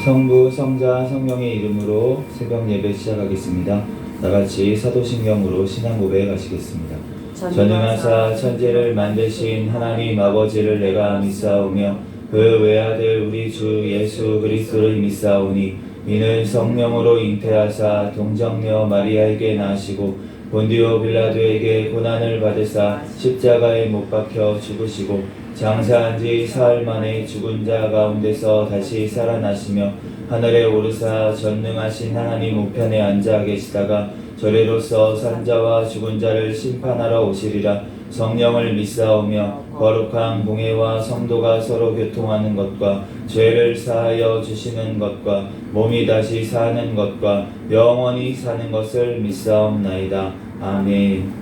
성부, 성자, 성령의 이름으로 새벽 예배 시작하겠습니다. 다같이 사도신경으로 신앙 고백하시겠습니다. 전능하사 천지를 만드신 하나님 아버지를 내가 믿사오며 그 외아들 우리 주 예수 그리스도를 믿사오니 이는 성령으로 잉태하사 동정녀 마리아에게 나시고 본디오 빌라도에게 고난을 받으사 십자가에 못 박혀 죽으시고 장사한 지 사흘 만에 죽은 자 가운데서 다시 살아나시며 하늘에 오르사 전능하신 하나님 우편에 앉아 계시다가 저리로서 산자와 죽은 자를 심판하러 오시리라. 성령을 믿사오며 거룩한 공회와 성도가 서로 교통하는 것과 죄를 사하여 주시는 것과 몸이 다시 사는 것과 영원히 사는 것을 믿사옵나이다. 아멘.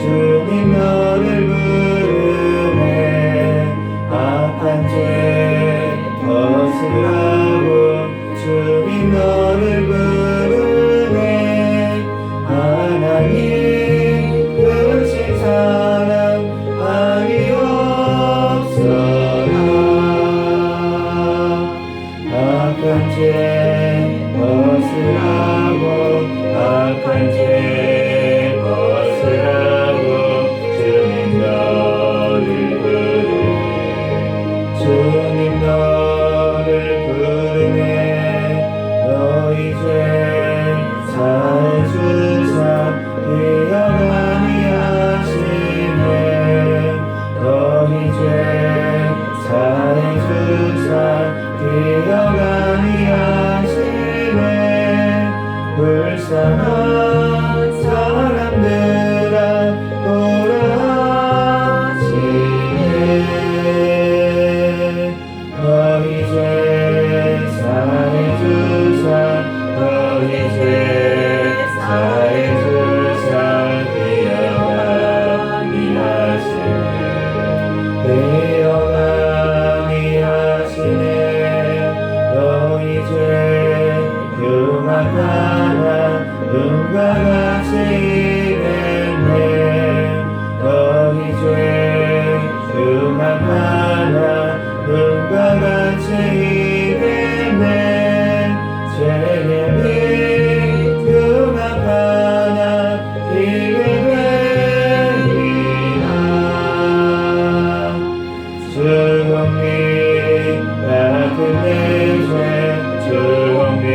주님 너를 부르네. 악한 죄 벗으라고 주님 너를 부르네. 하나님 크신 사랑 아니 없어라. 악한 죄 벗으라고 악한 죄 불쌍한 사람들아 돌아와시네. 너희 죄 사해주사 너희 죄 사해주사 되어가니 하시네. 너희 죄 흉악하나 눈과 같이 됐네. 너희 죄 흉악하나 눈과 같이 됐네. 죄의 빛 흉악하나 이게 되리라. 주홍빛 같은 내 죄 주홍빛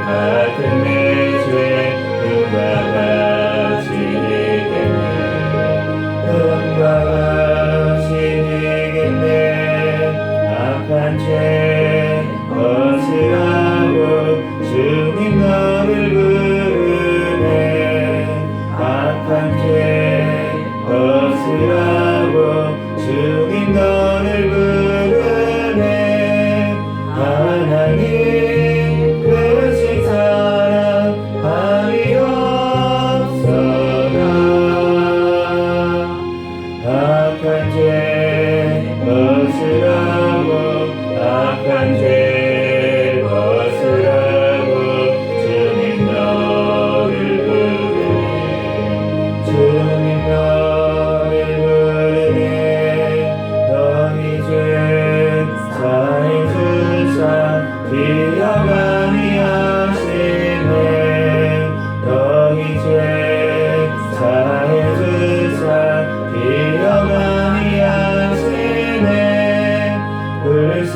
같은 내 죄 눈과 같이 되네.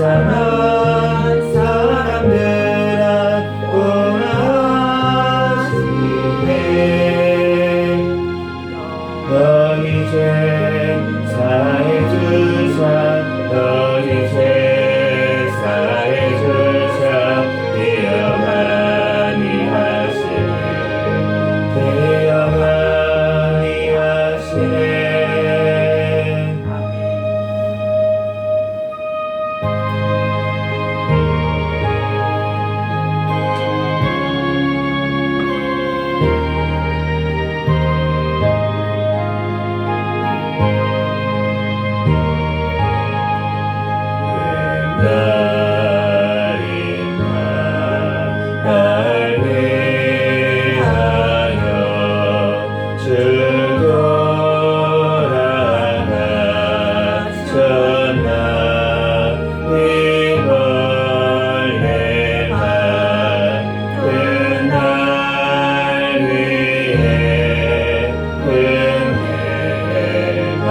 불쌍한 사람들아 구원하시네. 너희 죄 사해 주사 너희 죄 사해 주사 되어 많이 하시네. 되어 많이 하시네. 날 위하여 주 돌아가셨나. 이 벌레만 그날 위해 은혜가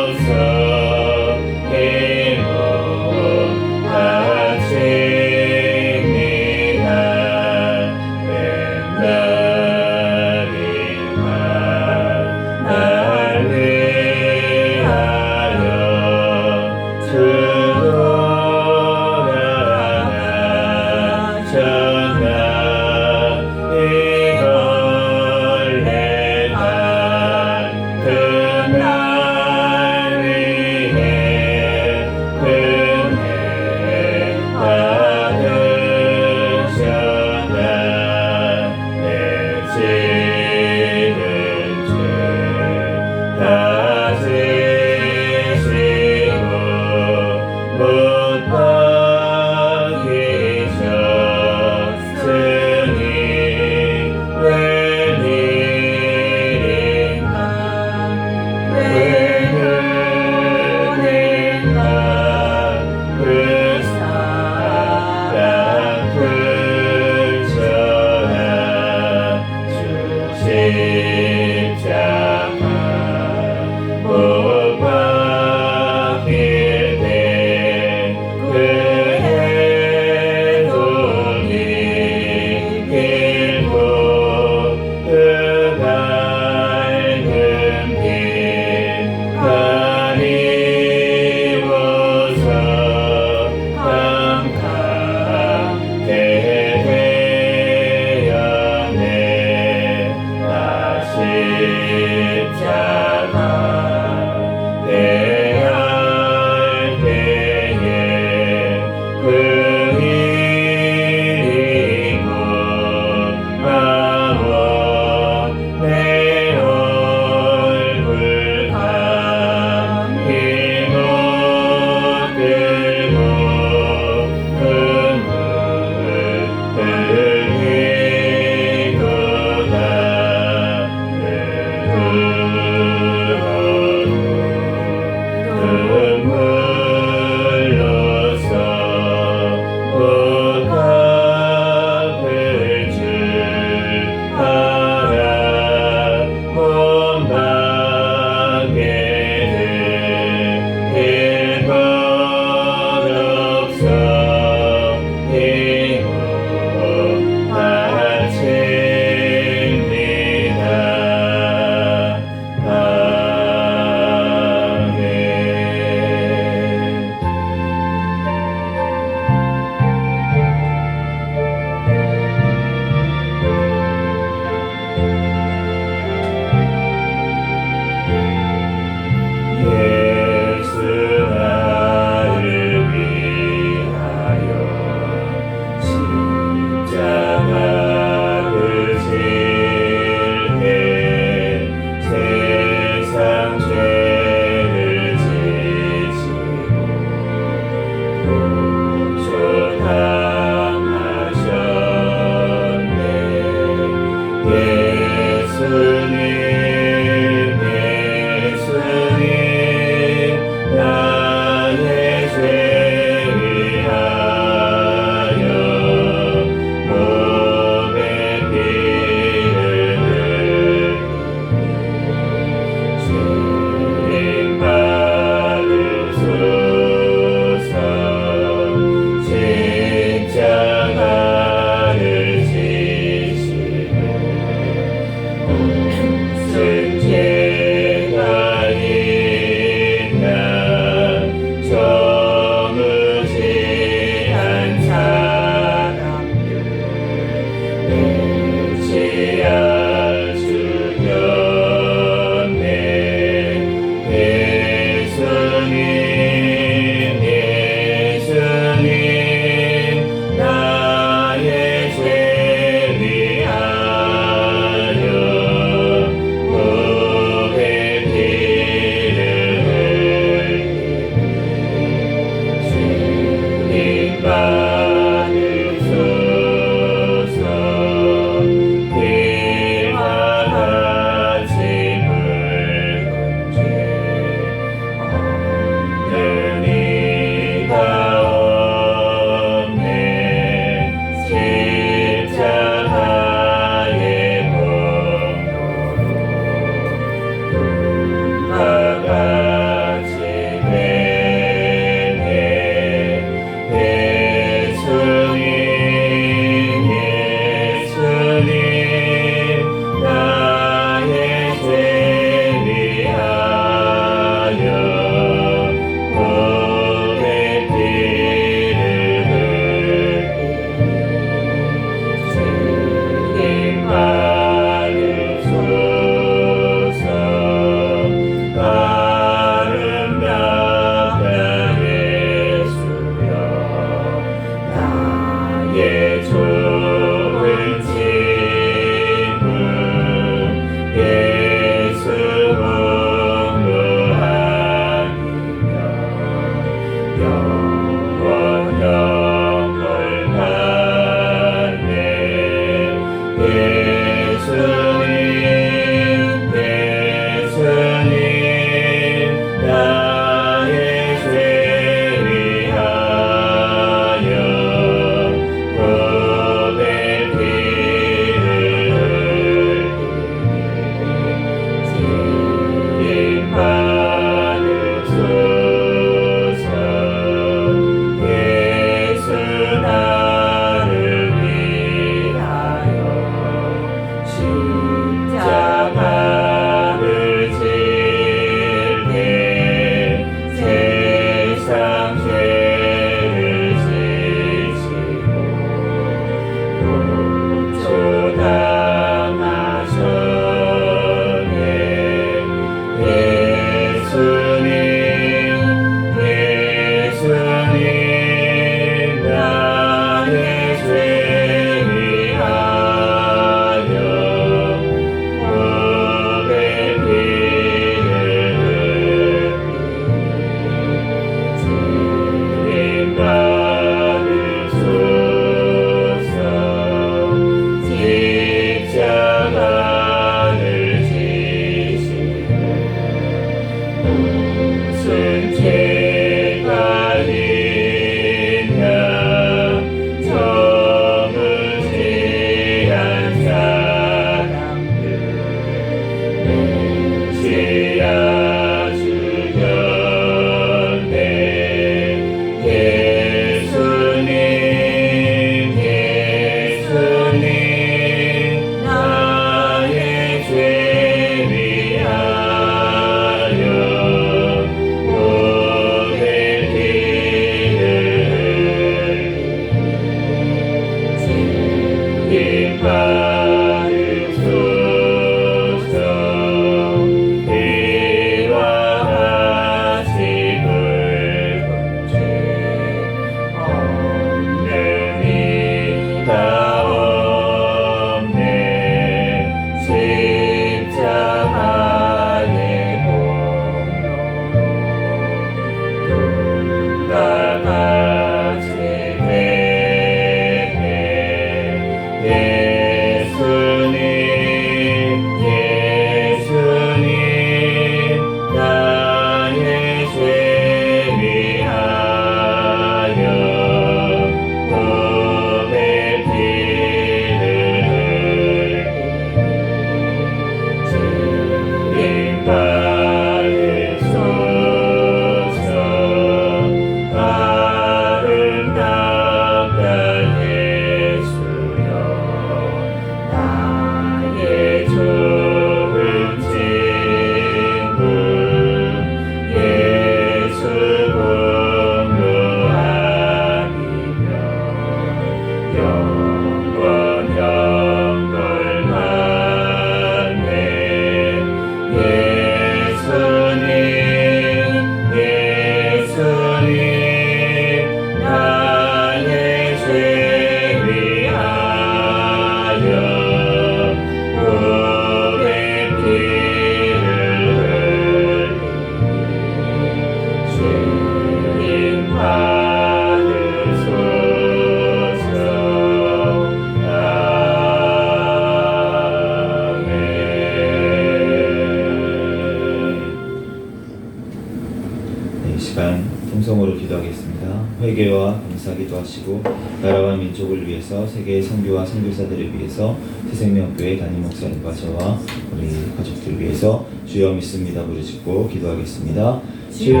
통성으로 기도하겠습니다. 회개와 감사기도 하시고 나라와 민족을 위해서 세계의 선교와 선교사들을 위해서 새생명교회 담임 목사님과 저와 우리 가족들 위해서 주여 믿습니다 부르짖고 기도하겠습니다. 주여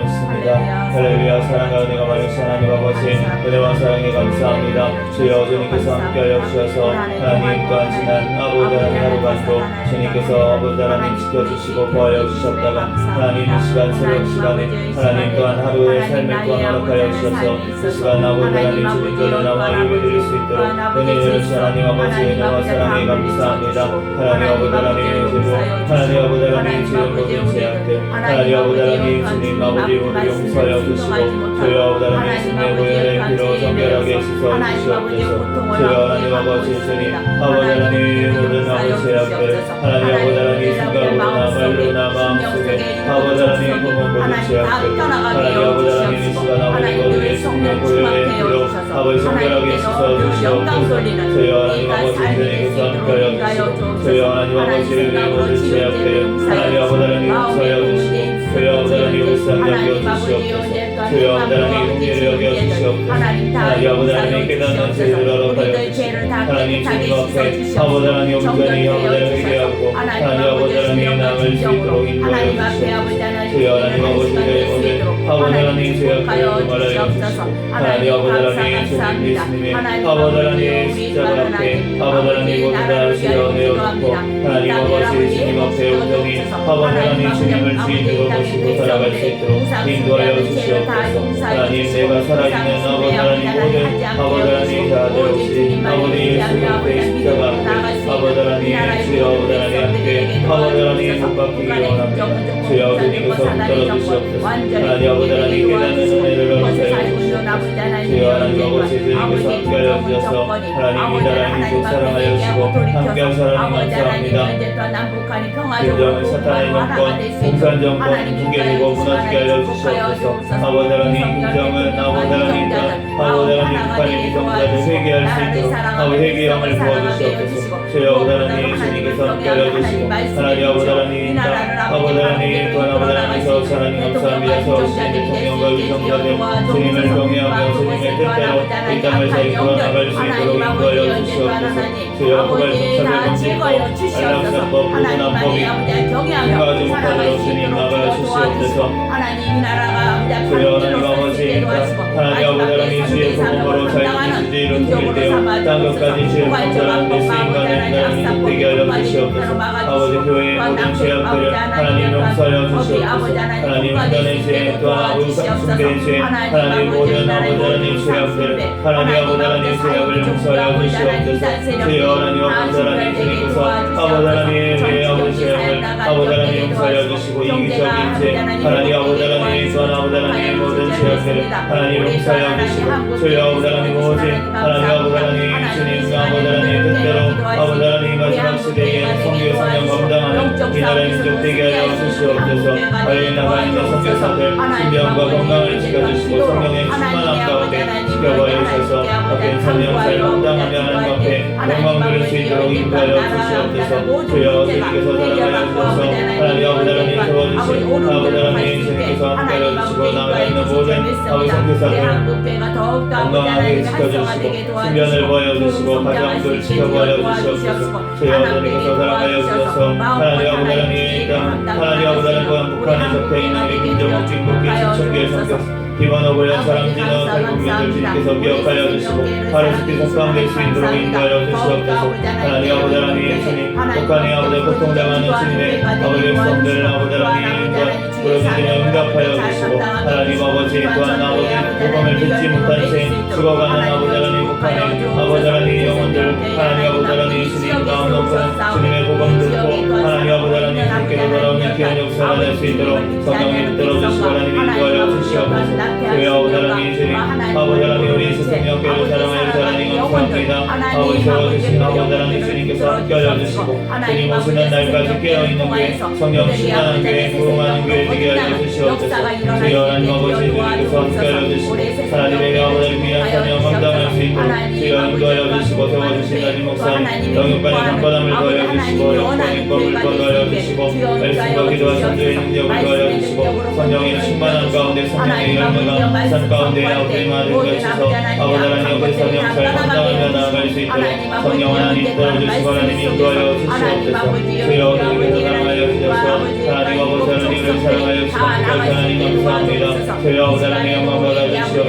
믿습니다. 할렐루야. 사랑과 은혜가 많으신 하나님 아버지 은혜와 사랑에 감사합니다. 주여 주님께서 함께하여 주셔서 하나님 또한 지난 아버지 하나님 하루간도 주님께서 아버지 하나님 지켜주시고 보호하여 주셨다가 하나님 이 시간 새벽 시간에 하나님 또한 하루의 삶을 또한 허락하여 주셔서 그 시간 아버지 하나님 주님께로 나와 예배드릴 수 있도록 은혜를 주신 하나님 아버지 은혜와 사랑에 감사합니다. 하나님 아버지 하나님 주시고 하나님 아버지 하나님 주님 모든 죄악들 하나님 아버지 하나님 주님 아버지 우리 용서하여 주시고 주여 아버지 하나님 하나님의 승리의 보혈의 피로 정결하게 씻어주시옵소서. 주여 하나님 아버지 주님 아버지 하나님 모든 아버지 죄악들 하나님 아버지 하나님 생각으로나 말로나 마음속에 아버지 하나님 보면 모든 죄악들 하나님 아버지 하나님 이 시간 아버지 모든 승리의 보혈의 피로 아버지 정결하게 씻어주시옵소서. 주여 하나님 아버지 주님께서 함께하여 주시고 주여 하나님 아버지 우리의 모든 죄악들 하나님 아버지 하나님 용서하여 주시고 주여 아버지 하나님 불쌍히 여겨주시옵소서. 주여 아버지 하나님 긍휼히 여겨주시옵소서. 하나님 아버지 하나님 깨닫는 죄를 허락하여 주시고 하나님 주님 앞에 아버지 하나님 온전히 아버지 하나님 회개하고 하나님 아버지 하나님 나아갈 수 있도록 인도하여 주시옵소서. 주여 하나님 아버지 우리의 모든 아버지 하나님 죄악들을 말하여 주시고 하나님 아버지 하나님 주님 예수님의 아버지 하나님 십자가 앞에 아버지 하나님 모두 다 실어내어놓고 하나님 아버지 주님 앞에 온전히 아버지 하나님 주님을 주인으로 모시고 살아갈 수 있도록 인도하여 주시옵소서. 하나님 내가 살아있는 아버지 하나님 모든 아버지 하나님 자들 없이 아버지 예수 앞에 십자가 앞에 아버지 하나님 주여 아버지 하나님 함께 아버지 하나님 못 박히기 원합니다. 주여 주님께서 붙들어 주시옵소서. 하나님 아버지 하나님 깨닫는 은혜를 허락하여 주시옵소서. 주여 하나님 아버지 주님께서 함께하여 주셔서 하나님 이 나라 민족 사랑하여 주시고 함께한 사랑이 감사합니다. 진정한 사탄의 정권 공산 정권 붕괴되고 무너지게 하여 주시옵소서. 아버지 하나님 공정은 아버지 하나님 땅 아버지 하나님 북한의 미성자들 회개할 수 있도록 아버지 회개의 영을 부어주시옵소서. 주여 아버지 하나님 주님께서 함께하여 주시고 하나님 아버지 하나님 땅 아버지 하나님 또한 아버지 하나님께서 하나님 감사합니다. 서울시의 대통령과 위성자들 주님을 경외하며 주님의 뜻대로 이 땅을 잘 이끌어나갈 수 있도록 인도하여 주시옵소서. 주여 고발성사를 금지법 안락사법 보존안법이 인가하지 못하도록 주님 막아 주시옵소서. 주여 하나님 아버지 하나님 아버지 하나님 주의 복음으로 자유민주주의로 통일되어 땅끝까지 주의 복음을 내 쓰임받는 나라 민족 되게 하여 주시옵소서. 아버지 교회의 모든 죄악들을 하나님 용서하여 주시옵소서. 하나님 인간의 죄 또한 숭배의 죄 하나님 모든 아버지 하나님 죄악들 하나님 아버지 하나님 죄악을 용서하여 주시옵소서. 주여 하나님 아버지 하나님 주님께서 아버지 하나님 왜 아버지 죄악을 아버지 하나님 용서하여 주시고 이기적인 죄 하나님 아버지 하나님 또한 아버지 하나님 모든 죄악들을 하나님 용서하여 주시고 주여 아버지 하나님 오직 하나님 아버지 하나님 주님 아버지 하나님 뜻대로 아버지 하나님 마지막 시대에 성교 사명 감당하는 이 나라 민족 되게 하여 주시옵소서. 과연 나가 있는 선교사들 신병과 건강을 지켜주시고 성령의 충만함 가운데 지켜버려 주셔서 앞에 사명사를 감당하며 하나님 앞에 영광 드릴 수 있도록 인도하여 주시옵소서. 주여 주님께서 사랑하여 주셔서 하나님 아버지 하나님 세워주시고 아버지 하나님 주님께서 함께하여 주시고 나가 있는 모든 아버지 선교사들 건강하게 지켜주시고 신변을 보여주시고 가정들 지켜보여 주시옵소서. 주여 주님께서 사랑하여 주셔서 하나님 아버지 하나님 땅 하나님 아버지 하나님 북한에 적혀있는 우리 김정은 중국기 시청교회 선교 기반업을 한 사랑진원 탈북민들 주님께서 기억하여 주시고 파레스티 석방될 수 있도록 인도하여 주시옵소서. 하나님 아버지 하나님 주님 북한의 아버지 고통당하는 주님의 아버지 백성들 아버지 하나님 부르짖으며 응답하여 주시고 하나님 아버지 또한 아버지 복음을 듣지 못한 채 죽어가는 아버지 하나님 북한의 아버지 하나님 영혼들 하나님 아버지 하나님 주님 마음 높은 주님의 복음 듣고 하나님 아버지 하나님 주님께로 돌아오는 귀한 역사가 될 수 있도록 성령님 붙들어 주시고 하나님 인도하여 주시옵소서. 주여 아버지 하나님 주님 아버지 하나님 우리 스승님께로 사랑하여 하나님 감사합니다. 아버지 세워주신 아버지 하나님 주님께서 함께하여 주시고 주님 오시는 날까지 깨어있는 교회 성령 충만한 교회 부흥하는 교회 되게 하여 주시옵소서. 주여 하나님 아버지 주님께서 함께하여 주시고 하나님의 아버지를 위한 사명 감당할 수 있도록 주여 인도하여 주시고 세워주신 하나님 목사님 영육간의 강건함을 더하여 주시고 영적인 법을 더하여 주시고 말씀과 기도와 선조의 능력을 더하여 주시고 성령의 충만한 가운데 성령의 열매가 산 가운데 아버지의 말을 맺혀서 아버지 하나님 옆에 사명 잘 감당하며 나아갈 수 있도록 성령 하나님 들어주시고 하나님 인도하여 주시옵소서. 주여 주님께서 사랑하여 주셔서 하나님 아버지 하나님을 사랑하여 주시고 하나님 감사합니다. 주여 아버지 하나님 영광 받아주시옵소서.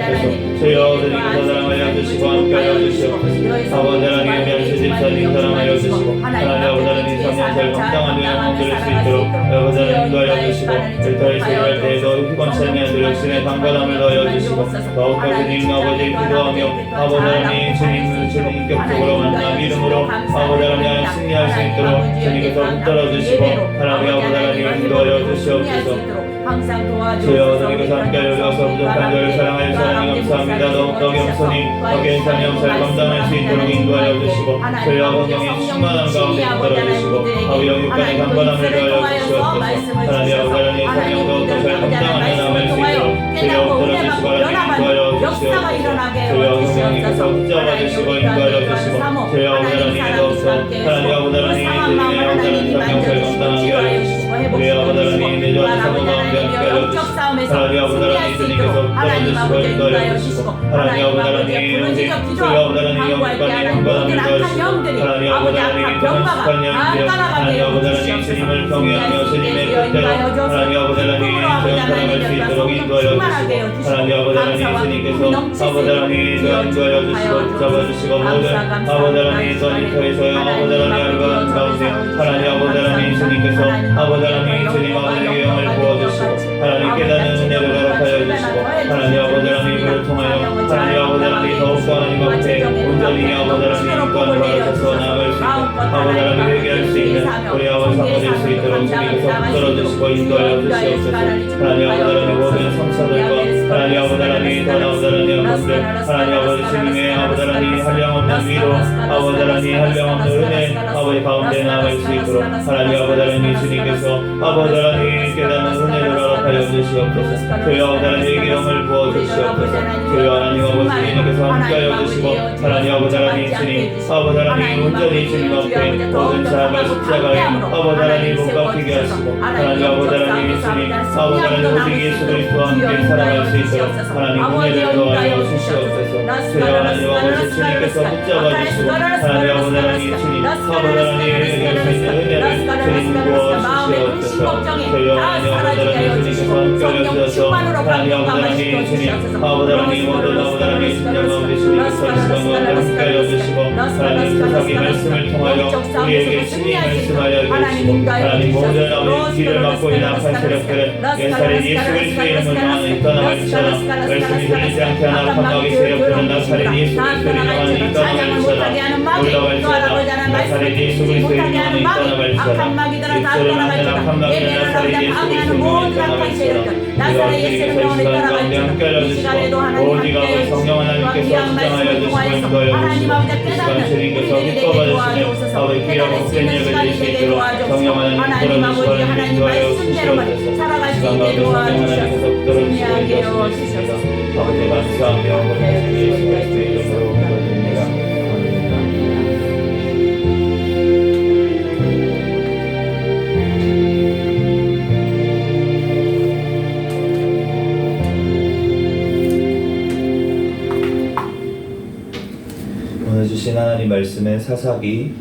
주여 주님께서 사랑하여 주시고 함께하여 주시옵소서. 아버지 하나님 면세 집사님 사랑하여 주시고 하나님 아버지 하나님 성령 잘 감당하며 영광 드릴 수 있도록 아버지 하나님 인도하여 주시고 일터에 세할 때에도 피곤치 않는 역신의 강건함을 더하여 주시고 더욱더 주님 아버지 기도하며 아버지 하나님 주님을 주님 인격적으로 만나 믿음으로 아버지 하나님 승리할 수 있도록 주님께서 붙들어 주시고 하나님 아버지 하나님 인도하여 주시옵소서. 항상 도와주옵소서. 주여 주님께서 함께 하셔서 부족한 저를 사랑하여 주사님 감사합니다. 더욱더 겸손히 더 괜찮은 영사를 감당할 수 있도록 인도하여 주시고 주여 성령이 충만한 가운데 인도하여 주시고 아버지 영육간의 강건함을 더하여 주시옵소서. 하나님 아버지 하나님 성령 더욱더 잘 감당하며 나갈 수 있도록 주여 붙들어 주시고 하나님 인도하여 주시옵소서. 주여 성령님께서 붙잡아 주시고 인도하여 주시고 주여 아버지 하나님 더욱더 하나님 아버지 하나님 주님의 영사를 성령을 감당하게 하여 주시고 우리 아버지 하나님 내 죄와 사고 가운데 함께 하여 주시고 하나님 아버지 하나님 주님께서 붙들어주시고 인도하여 주시고 하나님 아버지 하나님 주여 아버지 하나님 영육간의 강건함을 더하시고 하나님 아버지 하나님 또 성숙한 영이여 하나님 아버지 하나님 주님을 경외하며 주님의 뜻대로 하나님 아버지 하나님 저형 살아갈 수 있도록 인도하여 주시고 하나님 아버지 하나님 주님께서 아버지 하나님 저 인도하여 주시고 붙잡아 주시고 모든 아버지 하나님 전이터에서요 아버지 하나님 알바한 가운데 하나님 아버지 하나님 주님께서 아버지 하나님 주님 아버지의 영을 부어주시고 하나님 깨닫는 은혜를 허락하여 주시고 하나님 아버지 하나님을 통하여 하나님 아버지 하나님 더욱더 하나님 앞에 온전히 아버지 하나님 인간으로 나아갈 수 있고 아버지 하나님 회개할 수 있는 우리 아버지 사모될 수 있도록 주님께서 붙들어주시고 인도하여 주시옵소서. 하나님 아버지 하나님 모든 성사들과 하나님 아버지 하나님 더 아버지 하나님 아버지 하나님 아버지 주님의 아버지 하나님 한량없는 위로 아버지 하나님 한량없는 은혜 아버지 가운데 나아갈 수 있도록 하나님 아버지 하나님 주님께서 아버지 하나님 깨닫는 은혜를 허락하여 주시옵소서. 주여 아버지 하나님의 영을 부어주시옵소서. 주여 하나님 아버지 주님께서 함께하여 주시고 하나님 아버지 하나님 주님 아버지 하나님 온전히 주님 앞에 모든 자가 십자가에 아버지 하나님 못 박히게 하시고 하나님 아버지 하나님 주님 아버지 하나님 오직 예수 그리스도와 함께 살아갈 수 있도록 하나님 은혜를 더하여 주시옵소서. 주여 하나님 아버지 주님께서 붙잡아 주시고 하나님 아버지 하나님 주님 아버지 하나님에게 수 있는 은혜를 주님 부어주시옵소서. 주여 하나님 아버지 하나님 주님께서 함께하여 주셔서 하나님 아버지 하나님 주님 아버지 하나님 모든 아버지 하나님 심령 가운데 주님께서 이 시간 가운데 함께하여 주시고 하나님 사사기 말씀을 통하여 우리에게 친히 말씀하여 주시고 하나님 모든 아버지 길을 막고 있는 악한 세력들은 옛살에 예수 그리스도의 이름을 영하는 떠나갈지어다. 말씀이 들리지 않게 하나 판막의 세력들은 나사렛 예수 그리스도의 영하는 떠나갈지어다. 올라갈지어다. 나사렛 예수 그리스도의 영하는 떠나갈지어다. 입술을 하는 판막의 나사렛 예수 그리스도의 영하는 떠나갈지어다. 나사렛 예수의 영혼을 가운데 함께하여 주시고 오직 아버지 성령 하나님께서 주장하여 주시고 인도하여 주시고 이 시간 주님께서 기뻐 받으시는 아버지 귀한 복된 예배를 드릴 수 있도록 성령 하나님 들어주시고 하나님 인도하여 주시옵소서. 시간 가운데 성령 하나님께서 붙들어주시고 인도하여 아버지 감사하며 아버지 예수 그리스도의 이름으로 기도드립니다. 오늘 주신 하나님 말씀은 사사기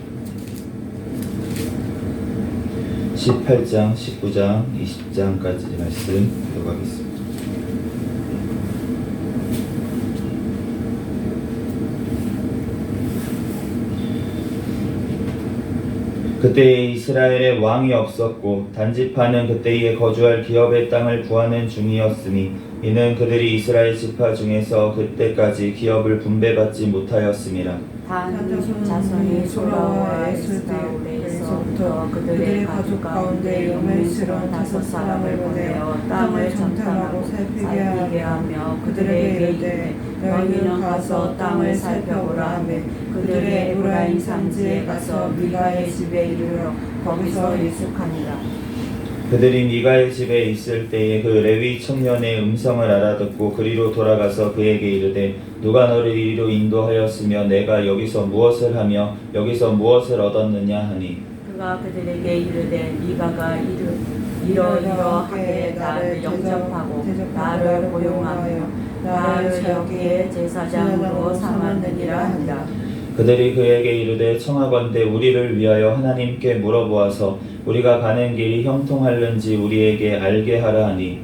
18장, 19장, 20장까지 말씀 읽어가겠습니다. 그때에 이스라엘에 왕이 없었고 단지파는 그때에 거주할 기업의 땅을 구하는 중이었으니 이는 그들이 이스라엘 지파 중에서 그때까지 기업을 분배받지 못하였음이라. 단 자손이 소라와 에스라엘에서부터 그들의 가족 가운데 용맹스러운 5사람을 보내어 땅을 정탐하고 살피게 하며 그들에게 이르되 너희는 가서 땅을 살펴보라 하며 그들의 에브라임 산지에 가서 미가의 집에 이르러 거기서 유숙하니라. 그들이 미가의 집에 있을 때에 그 레위 청년의 음성을 알아듣고 그리로 돌아가서 그에게 이르되 누가 너를 이리로 인도하였으며 내가 여기서 무엇을 하며 여기서 무엇을 얻었느냐 하니 그가 그들에게 이르되 미가가 이러이러하게 나를 영접하고 나를 고용하며 나를 여기에 제사장으로 삼았느니라 한다. 그들이 그에게 이르되 청하건대 우리를 위하여 하나님께 물어보아서 우리가 가는 길이 형통할는지 우리에게 알게 하라 하니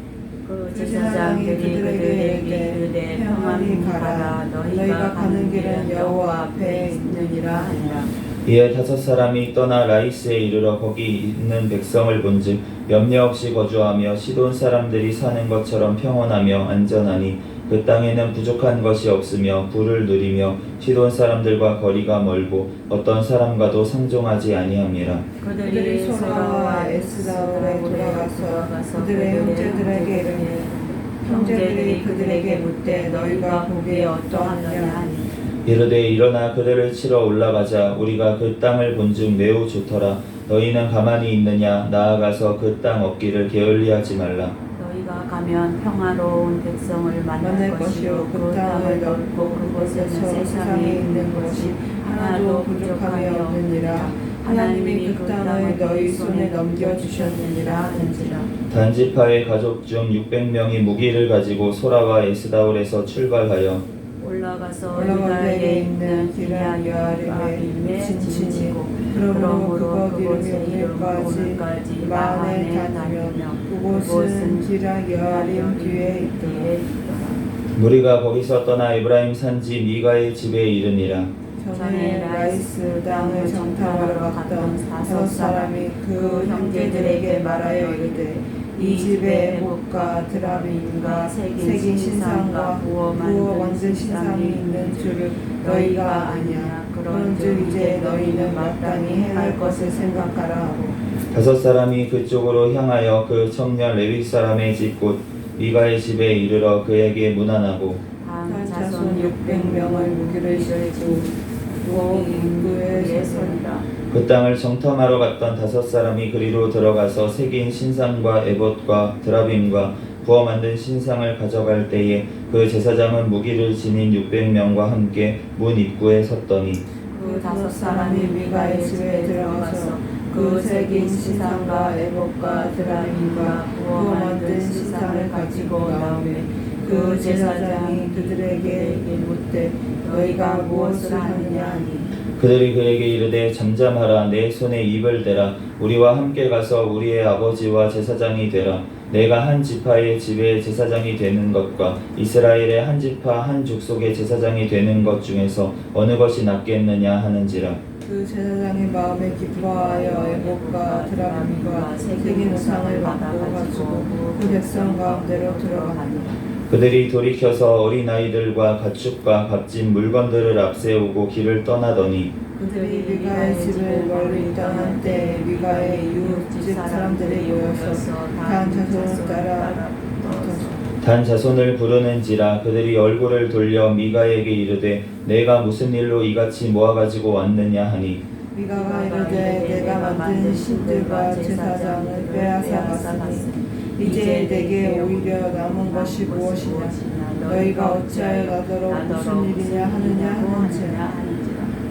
그 제사장들이 그들에게 이르되 평안히 가라 너희가 가는 길은 여호와 앞에 있느니라 한다. 이에 5사람이 떠나 라이스에 이르러 거기 있는 백성을 본즉 염려 없이 거주하며 시돈 사람들이 사는 것처럼 평온하며 안전하니 그 땅에는 부족한 것이 없으며 부를 누리며 시돈 사람들과 거리가 멀고 어떤 사람과도 상종하지 아니함이라. 그들이 소라와 에스라엘에 돌아가서 그들의 형제들에게 이르니 형제들이 그들에게 묻되 너희가 거기에 어떠하느냐 하니 이르되 일어나 그들을 치러 올라가자. 우리가 그 땅을 본즉 매우 좋더라. 너희는 가만히 있느냐? 나아가서 그 땅 얻기를 게을리하지 말라. 너희가 가면 평화로운 백성을 만날 것이요 그 땅을 넓고 그곳에는 세상에 있는 것이 하나도 부족함이 없느니라. 하나님이 그 땅을 너희 손에 넘겨주셨느니라 하는지라. 단지파의 가족 중 600명이 무기를 가지고 소라와 에스다올에서 출발하여 올라가서 유다에 있는 기랴야림에 진치고 그러므로 그곳에 오늘까지 마흔에 다니며 그곳은 기랴야림 뒤에 있더라. 무리가 거기서 떠나 에브라임 산지 미가의 집에 이르니라. 전에 라이스 땅을 정탐하러 갔던 5사람이 그 형제들에게 말하여 이르되 이 집에 에봇과 드라빔과 새긴 신상과 부어 만든 신상이 있는 줄을 너희가 아냐. 그런즉 이제 너희는 마땅히 행할 것을 생각하라 하고 5사람이 그쪽으로 향하여 그 청년 레위 사람의 집 곧 미가의 집에 이르러 그에게 문안하고 단 자손 600명을 무기를 실고 인구에 서리라. 그 땅을 정탐하러 갔던 5사람이 그리로 들어가서 새긴 신상과 에봇과 드라빔과 부어 만든 신상을 가져갈 때에 그 제사장은 무기를 지닌 600명과 함께 문 입구에 섰더니 그 5사람이 미가의 집에 들어가서 그 새긴 신상과 에봇과 드라빔과 부어 만든 신상을 가지고 나오매 그 제사장이 그들에게 묻되 너희가 무엇을 하느냐 하니 그들이 그에게 이르되 잠잠하라. 내 손에 입을 대라. 우리와 함께 가서 우리의 아버지와 제사장이 되라. 내가 한 지파의 집의 제사장이 되는 것과 이스라엘의 한 지파 한 족속의 제사장이 되는 것 중에서 어느 것이 낫겠느냐 하는지라. 그 제사장이 마음에 기뻐하여 에봇과 드라빔과 새긴 우상을 받고 가지고 그 백성 가운데로 들어가니라. 그들이 돌이켜서 어린아이들과 가축과 값진 물건들을 앞세우고 길을 떠나더니 그들이 미가의 집을 멀리 떠난 때에 미가의 이웃집 사람들이 모여서 단 자손을 따라 단 자손을 부르는지라. 그들이 얼굴을 돌려 미가에게 이르되 내가 무슨 일로 이같이 모아가지고 왔느냐 하니 미가가 이르되 내가 만든 신들과 제사장을 빼앗아 갔으니 이제 내게 오히려 남은 것이 무엇이냐. 너희가 어찌하여 나더러 무슨 일이냐 하느냐 하는지라.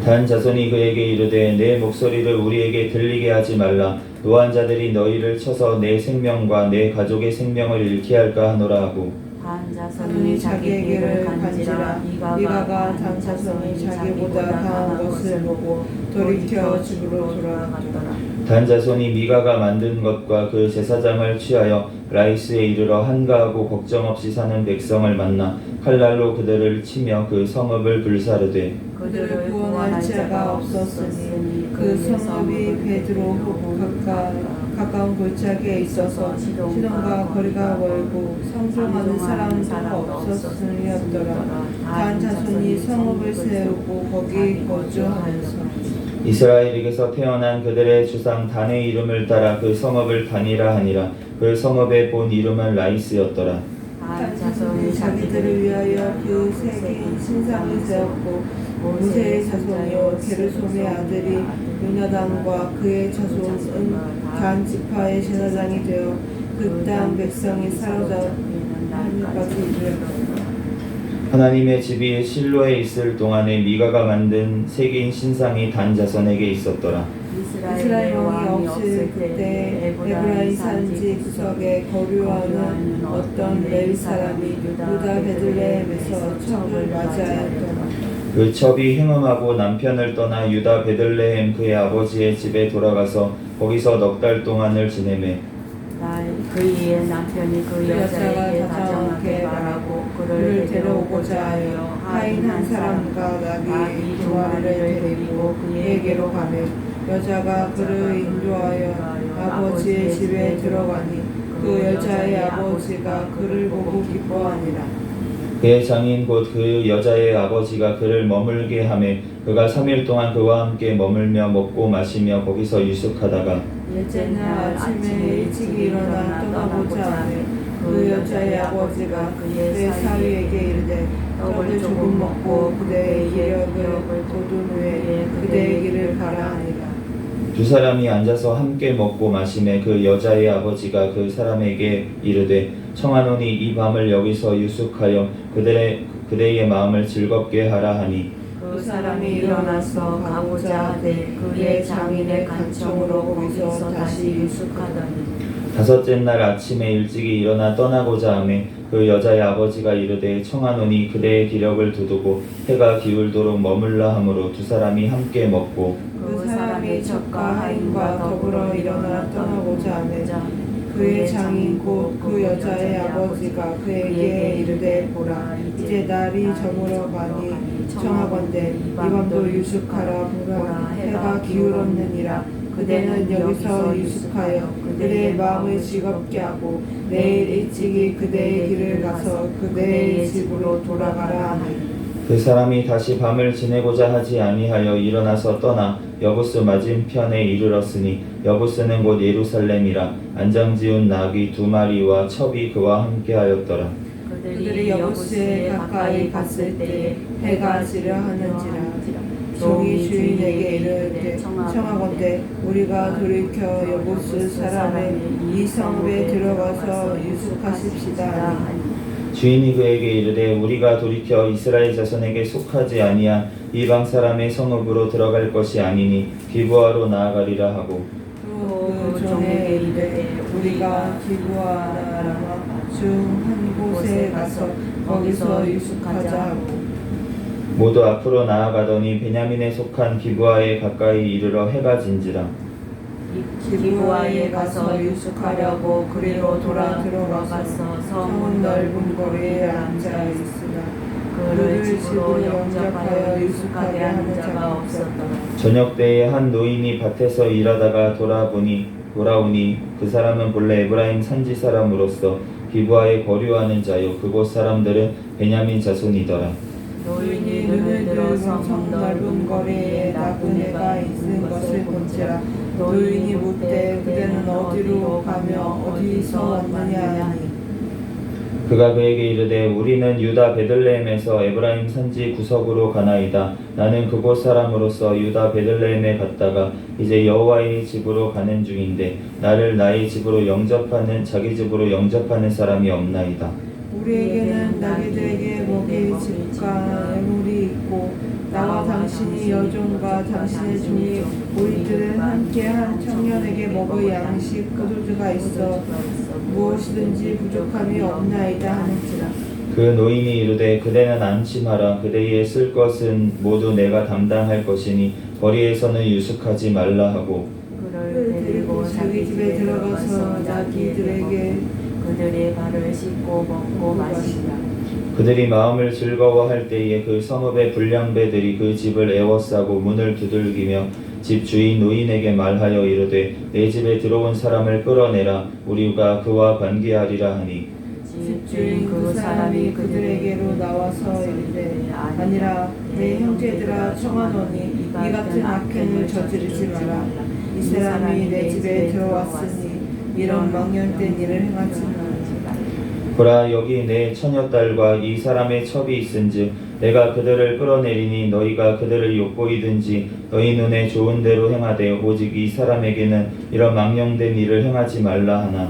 단 자손이 그에게 이르되 내 목소리를 우리에게 들리게 하지 말라. 노한 자들이 너희를 쳐서 내 생명과 내 가족의 생명을 잃게 할까 하노라 하고 단 자손이 자기에게를 간지라. 미가가 단 자손이 자기보다 강한 것을 보고 돌이켜 집으로 돌아갔더라. 단 자손이 미가가 만든 것과 그 제사장을 취하여 라이스에 이르러 한가하고 걱정 없이 사는 백성을 만나 칼날로 그들을 치며 그 성읍을 불사르되 그들을 구원할 자가 없었으니 그 성읍이 베드로 가까운 골짜기에 있어서 시돈과 거리가 멀고 성종하는 사람도 없었으리였더라. 단 자손이 성읍을 세우고 거기 거주하면서 이스라엘에게서 태어난 그들의 주상 단의 이름을 따라 그 성읍을 단이라 하니라. 그 성읍의 본 이름은 라이스였더라. 단 자손이 자기들을 위하여 그 새긴 신상을 세웠고 모세의 자손이요 게르솜의 아들이 요나단과 그의 자손은 단 지파의 제사장이 되어 그 땅 백성이 사로잡히는 날까지 이르렀다. 하나님의 집이 실로에 있을 동안에 미가가 만든 새긴 신상이 단 자손에게 있었더라. 이스라엘 왕이 없을 그때 에브라임 산지 구석에 거류하는 어떤 레위 사람이 유다 베들레헴에서 첩을 맞이하였더라. 그 첩이 행음하고 남편을 떠나 유다 베들레헴 그의 아버지의 집에 돌아가서 거기서 넉 달 동안을 지내매 그의 남편이 그 여자에게 다정하게 말하고 그를 그를 데려오고자 하여 하인 한 사람과 나귀 두 마리를 데리고 그에게로 가매 여자가 그를 인도하여 아버지의 집에 들어가니 그 여자의 아버지가 그를 보고 기뻐하니라. 그의 장인 곧 그 여자의 아버지가 그를 머물게 하매 그가 3일 동안 그와 함께 머물며 먹고 마시며 거기서 유숙하다가 일째 날 아침에 일찍 일어나 떠나고자 하매 그 여자의 아버지가 그의 사위에게 이르되 떡을 조금 먹고 그대의 기력을 거둔 후에 그대의 길을 가라 하니라. 두 사람이 앉아서 함께 먹고 마시매 그 여자의 아버지가 그 사람에게 이르되 청하노니 이 밤을 여기서 유숙하여 그대의 마음을 즐겁게 하라 하니 그 사람이 일어나서 가고자 하되 그의 장인의 간청으로 거기서 다시 유숙하더니 다섯째 날 아침에 일찍이 일어나 떠나고자 하매 그 여자의 아버지가 이르되 청하노니 그대의 기력을 두두고 해가 기울도록 머물라 하므로 두 사람이 함께 먹고 그 사람이 젖과 하인과 더불어 일어나 떠나고자 하매 그의 장인 곧 그 여자의 아버지가 그에게 이르되 보라 이제 날이 저물어 가니 청하건대 이 밤도 유숙하라 보라 해가 기울었느니라. 그대는 여기서 유숙하여 그대의 마음을 즐겁게 하고 내일 일찍이 그대의 길을 가서 그대의 집으로 돌아가라 하니 그 사람이 다시 밤을 지내고자 하지 아니하여 일어나서 떠나 여부스 맞은편에 이르렀으니 여부스는 곧 예루살렘이라 안장지운 나귀 두 마리와 첩이 그와 함께하였더라. 그들이 여부스에 가까이 갔을 때 해가 지려 하는지라. 종이 주인에게 이르되 청하건대 우리가 돌이켜 여부스 사람의 이 성읍에 들어가서 유숙하십시다 하니 주인이 그에게 이르되 우리가 돌이켜 이스라엘 자손에게 속하지 아니한 이방 사람의 성읍으로 들어갈 것이 아니니 기브아로 나아가리라 하고 또 그 종에게 이르되 우리가 기브아나 라마 중 한 곳에 가서 거기서 유숙하자 하고 모두 앞으로 나아가더니 베냐민에 속한 기브아에 가까이 이르러 해가 진지라. 기브아에 가서 유숙하려고 그리로 돌아 들어가서 성은 넓은 거리에 앉아 있으나 그를 집으로 영접하여 유숙하게 하는 자가 없었더라. 저녁 때에 한 노인이 밭에서 일하다가 돌아오니 그 사람은 본래 에브라임 산지 사람으로서 기브아에 거류하는 자요 그곳 사람들은 베냐민 자손이더라. 노인이 눈을 들어 성 넓은 거리에 나그네가 있는 것을 본지라. 노인이 묻되 그대는 어디로 가며 어디서 왔느냐 하니 그가 그에게 이르되 우리는 유다 베들레헴에서 에브라임 산지 구석으로 가나이다. 나는 그곳 사람으로서 유다 베들레헴에 갔다가 이제 여호와의 집으로 가는 중인데 나를 나의 집으로 영접하는 자기 집으로 영접하는 사람이 없나이다. 우리에게는 나귀들에게 먹일 집과 예물이 있고 나와 당신이 여종과 당신의 종이 우리들을 함께한 청년에게 먹을 양식 포도주가 있어 무엇이든지 부족함이 없나이다 하는지라. 그 노인이 이르되 그대는 안심하라. 그대의 쓸 것은 모두 내가 담당할 것이니 거리에서는 유숙하지 말라 하고 그를 데리고 자기 집에 들어가서 나귀들에게 그들의 발을 씻고 먹고 마시라. 그들이 마음을 즐거워할 때에 그 성읍의 불량배들이 그 집을 에워싸고 문을 두들기며 집 주인 노인에게 말하여 이르되 내 집에 들어온 사람을 끌어내라. 우리가 그와 관계하리라 하니 집주인 그 사람이 그들에게로 나와서 이르되 아니라 내 형제들아 청하노니 이 같은 악행을 저지르지 마라. 이 사람이 내 집에 들어왔으니 이런 망령된 일을 행하지 마라. 보라 여기 내 처녀딸과 이 사람의 첩이 있은즉 내가 그들을 끌어내리니 너희가 그들을 욕보이든지 너희 눈에 좋은 대로 행하되 오직 이 사람에게는 이런 망령된 일을 행하지 말라 하나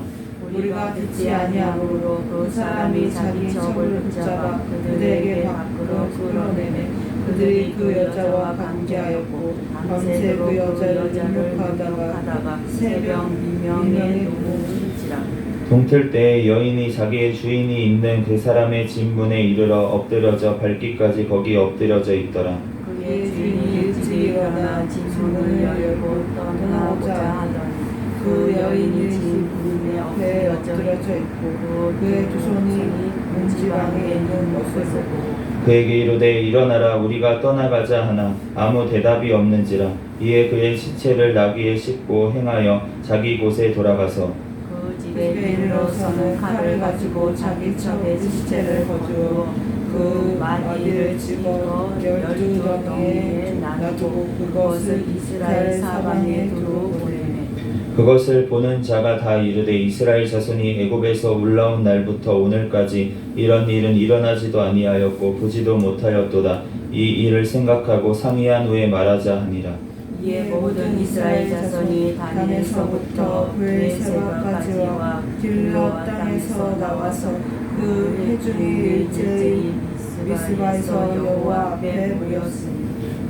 우리가 듣지 아니하므로 그 사람이 자기 첩을 붙잡아 그들에게 밖으로 끌어내매 그들이 그 여자와 관계하였고 밤새 그 여자를 능욕하다가 새벽 미명에 누운지라. 동틀 때에 여인이 자기의 주인이 있는 그 사람의 집 문에 이르러 엎드려져 밟기까지 거기 엎드려져 있더라. 그의 주인이 일찍 일어나 집 문을 열고 떠나고자 하더니 그 여인이 집 문에 배에 엎드려져 있고 그의 두 손이 문지방에 있는 것을 보고 그에게 이르되 일어나라 우리가 떠나가자 하나 아무 대답이 없는지라. 이에 그의 시체를 나귀에 싣고 행하여 자기 곳에 돌아가서 그 집에 이르러서는 칼을 가지고 자기 첩에 시체를 거두어 그 마디를 집어 12덩이에 놔두고 그것을 이스라엘 사방에 두루 보내매. 그것을 보는 자가 다 이르되 이스라엘 자손이 애굽에서 올라온 날부터 오늘까지 이런 일은 일어나지도 아니하였고 보지도 못하였도다. 이 일을 생각하고 상의한 후에 말하자 하니라. 이에 모든 이스라엘 자손이 단에서부터 브에세바까지와 길르앗 땅에서 나와서 그 해중의 일제의 미스바에서 여호와 앞에 모였으니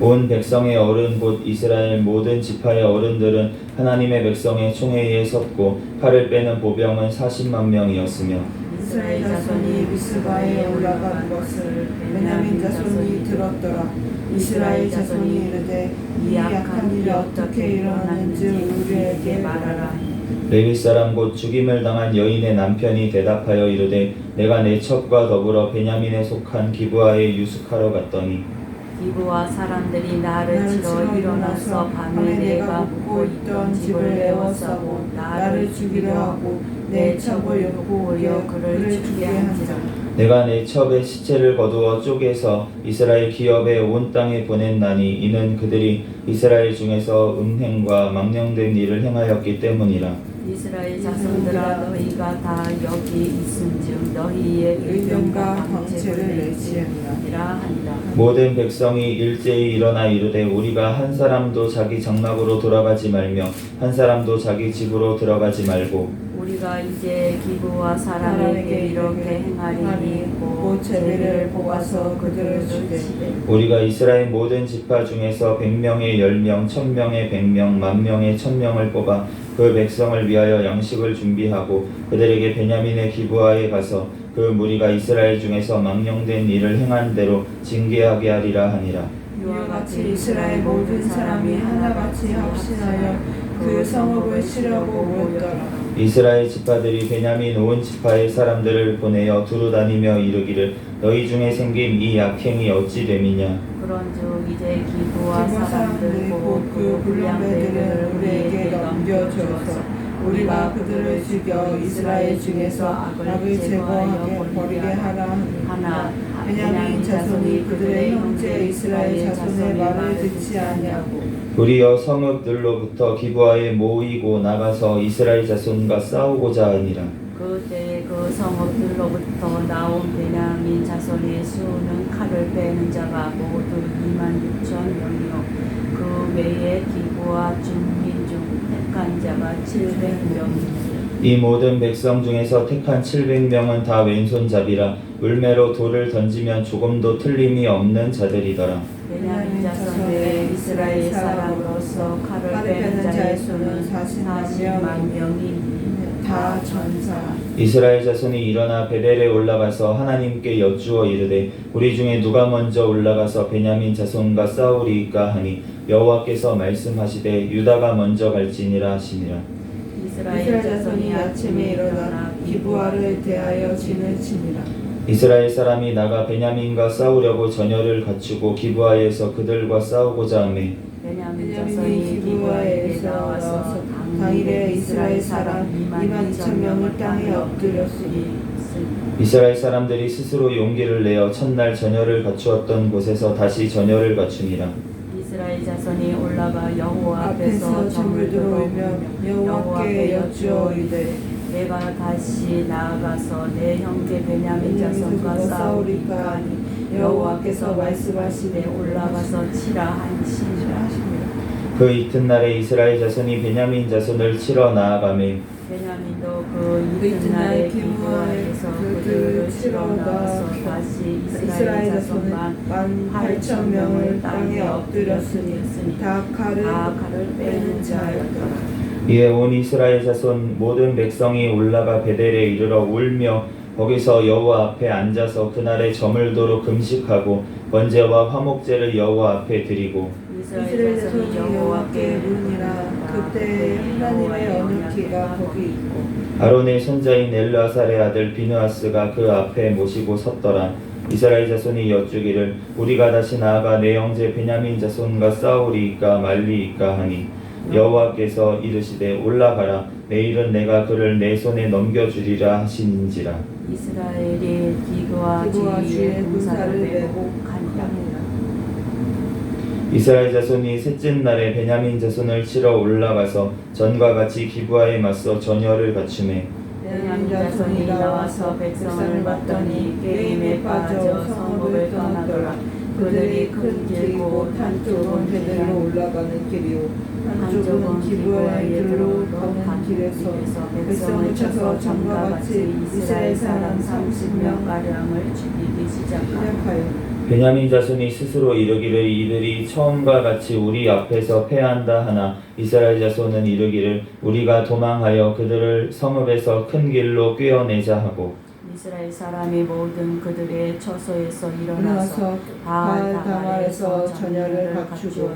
온 백성의 어른 곧 이스라엘 모든 지파의 어른들은 하나님의 백성의 총회에 섰고 칼을 빼는 보병은 40만 명이었으며 이스라엘 자손이 미스바에 올라간 것을 베냐민 자손이 들었더라. 이스라엘 자손이 이르되 이 약한 일이 어떻게 일어났는지 우리에게 말하라. 레위 사람 곧 죽임을 당한 여인의 남편이 대답하여 이르되 내가 내 첩과 더불어 베냐민에 속한 기브아에 유숙하러 갔더니 기브와 사람들이 나를 치러 일어나서 밤에 내가 묵고 있던 집을 에워싸고 나를 죽이려 하고 내 첩을 엮고 오려 그를 죽게 한지라. 내가 내 첩의 시체를 거두어 쪼개서 이스라엘 기업의 온 땅에 보냈나니 이는 그들이 이스라엘 중에서 음행과 망령된 일을 행하였기 때문이라. 이스라엘 자손들아 너희가 다 여기 있은즉 너희의 의병과 광채를 내지으리라 하니라. 모든 백성이 일제히 일어나 이르되 우리가 한 사람도 자기 장막으로 돌아가지 말며 한 사람도 자기 집으로 들어가지 말고 우리가 이제 기브와 사람에게 이렇게 행하리니 곧 제비를 뽑아서 그들을 죽이되 우리가 이스라엘 모든 지파 중에서 100명의 10명, 1000명의 100명, 10,000명의 1000명을 뽑아 그 백성을 위하여 양식을 준비하고 그들에게 베냐민의 기브아에 가서 그 무리가 이스라엘 중에서 망령된 일을 행한 대로 징계하게 하리라 하니라. 이와 같이 이스라엘 모든 사람이 하나같이 합심하여 그 성읍을 치려고 모였더라. 이스라엘 지파들이 베냐민 온 지파의 사람들을 보내어 두루 다니며 이르기를 너희 중에 생긴 이 악행이 어찌 됨이냐. 그런즉 이제 기브와 사람들 곧 그 불량배들을 우리에게 넘겨주어서 우리가 그들을 죽여 이스라엘 중에서 악을 제거하게 버리게 하라 하나. 베냐민 자손이 그들의 형제 이스라엘 자손의 말을 듣지 아니하고 도리어 성읍들로부터 기브아에 모이고 나가서 이스라엘 자손과 싸우고자 하니라. 그때 그 성읍들로부터 나온 베냐민 자손의 수는 칼을 빼는 자가 모두 26,000명이요 그 외에 기브와 준민 중 택한 자가 700명이요 이 모든 백성 중에서 택한 700명은 다 왼손잡이라 울매로 돌을 던지면 조금도 틀림이 없는 자들이더라. 베냐민 자손 외에 이스라엘 사람으로서 칼을 빼는 자의 수는 40만 명이니 다 전사. 이스라엘 자손이 일어나 베델에 올라가서 하나님께 여쭈어 이르되 우리 중에 누가 먼저 올라가서 베냐민 자손과 싸우리이까 하니 여호와께서 말씀하시되 유다가 먼저 갈지니라 하시니라. 이스라엘 자손이 아침에 일어나 기브아를 대하여 진을 치니라. 이스라엘 사람이 나가 베냐민과 싸우려고 전열을 갖추고 기브아에서 그들과 싸우고자 하매 베냐민 자손이 기브아에 나와서 당일에 이스라엘 사람 22,000명을 땅에 엎드렸으니 이스라엘 사람들이 스스로 용기를 내어 첫날 전열을 갖추었던 곳에서 다시 전열을 갖추니라. 이스라엘 자손이 올라가 여호와 앞에서 점을 들어오며 여호와께 여쭈어 이르되 내가 다시 나아가서 내 형제 베냐민 자손과 싸우리까 하니 여호와께서 말씀하시되 올라가서 치라 하시니라. 그 이튿날에 이스라엘 자손이 베냐민 자손을 치러 나아가매 베냐민도 그 이튿날에 기브아에서 그들을 치러 나와서 다시 이스라엘 자손만 18,000명을 땅에 엎드렸으니 다 칼을 빼는 자였더라. 이에 온 이스라엘 자손 모든 백성이 올라가 베델에 이르러 울며 거기서 여호와 앞에 앉아서 그날에 저물도록 금식하고 번제와 화목제를 여호와 앞에 드리고 이스라엘 자손이 여호와께 물으니라. 그때 하나님의 어느 키가 거기 있고 아론의 손자인 엘르아살의 아들 비느하스가 그 앞에 모시고 섰더라. 이스라엘 자손이 여쭈기를 우리가 다시 나아가 내 형제 베냐민 자손과 싸우리이까 말리이까 하니 여호와께서 이르시되 올라가라. 내일은 내가 그를 내 손에 넘겨주리라 하시는지라. 이스라엘이 기브와 주위에 군사를 메고 간다. 이스라엘 자손이 셋째 날에 베냐민 자손을 치러 올라가서 전과 같이 기브아에 맞서 전열을 갖추매 베냐민 자손이 나와서 백성을 봤더니 게임에 빠져 성읍을 떠나더라. 그들이 큰 길고 한쪽은 베델로 올라가는 길이요 한쪽은 기브아의 길로 가는 길에서 백성을 쳐서 전과 같이 이스라엘 사람 30명 가량을 죽이기 시작하여 베냐민 자손이 스스로 이르기를 이들이 처음과 같이 우리 앞에서 패한다 하나 이스라엘 자손은 이르기를 우리가 도망하여 그들을 성읍에서 큰 길로 꿰어내자 하고 이스라엘 사람이 모든 그들의 처소에서 일어나서 바알다말에서 전열을 갖추고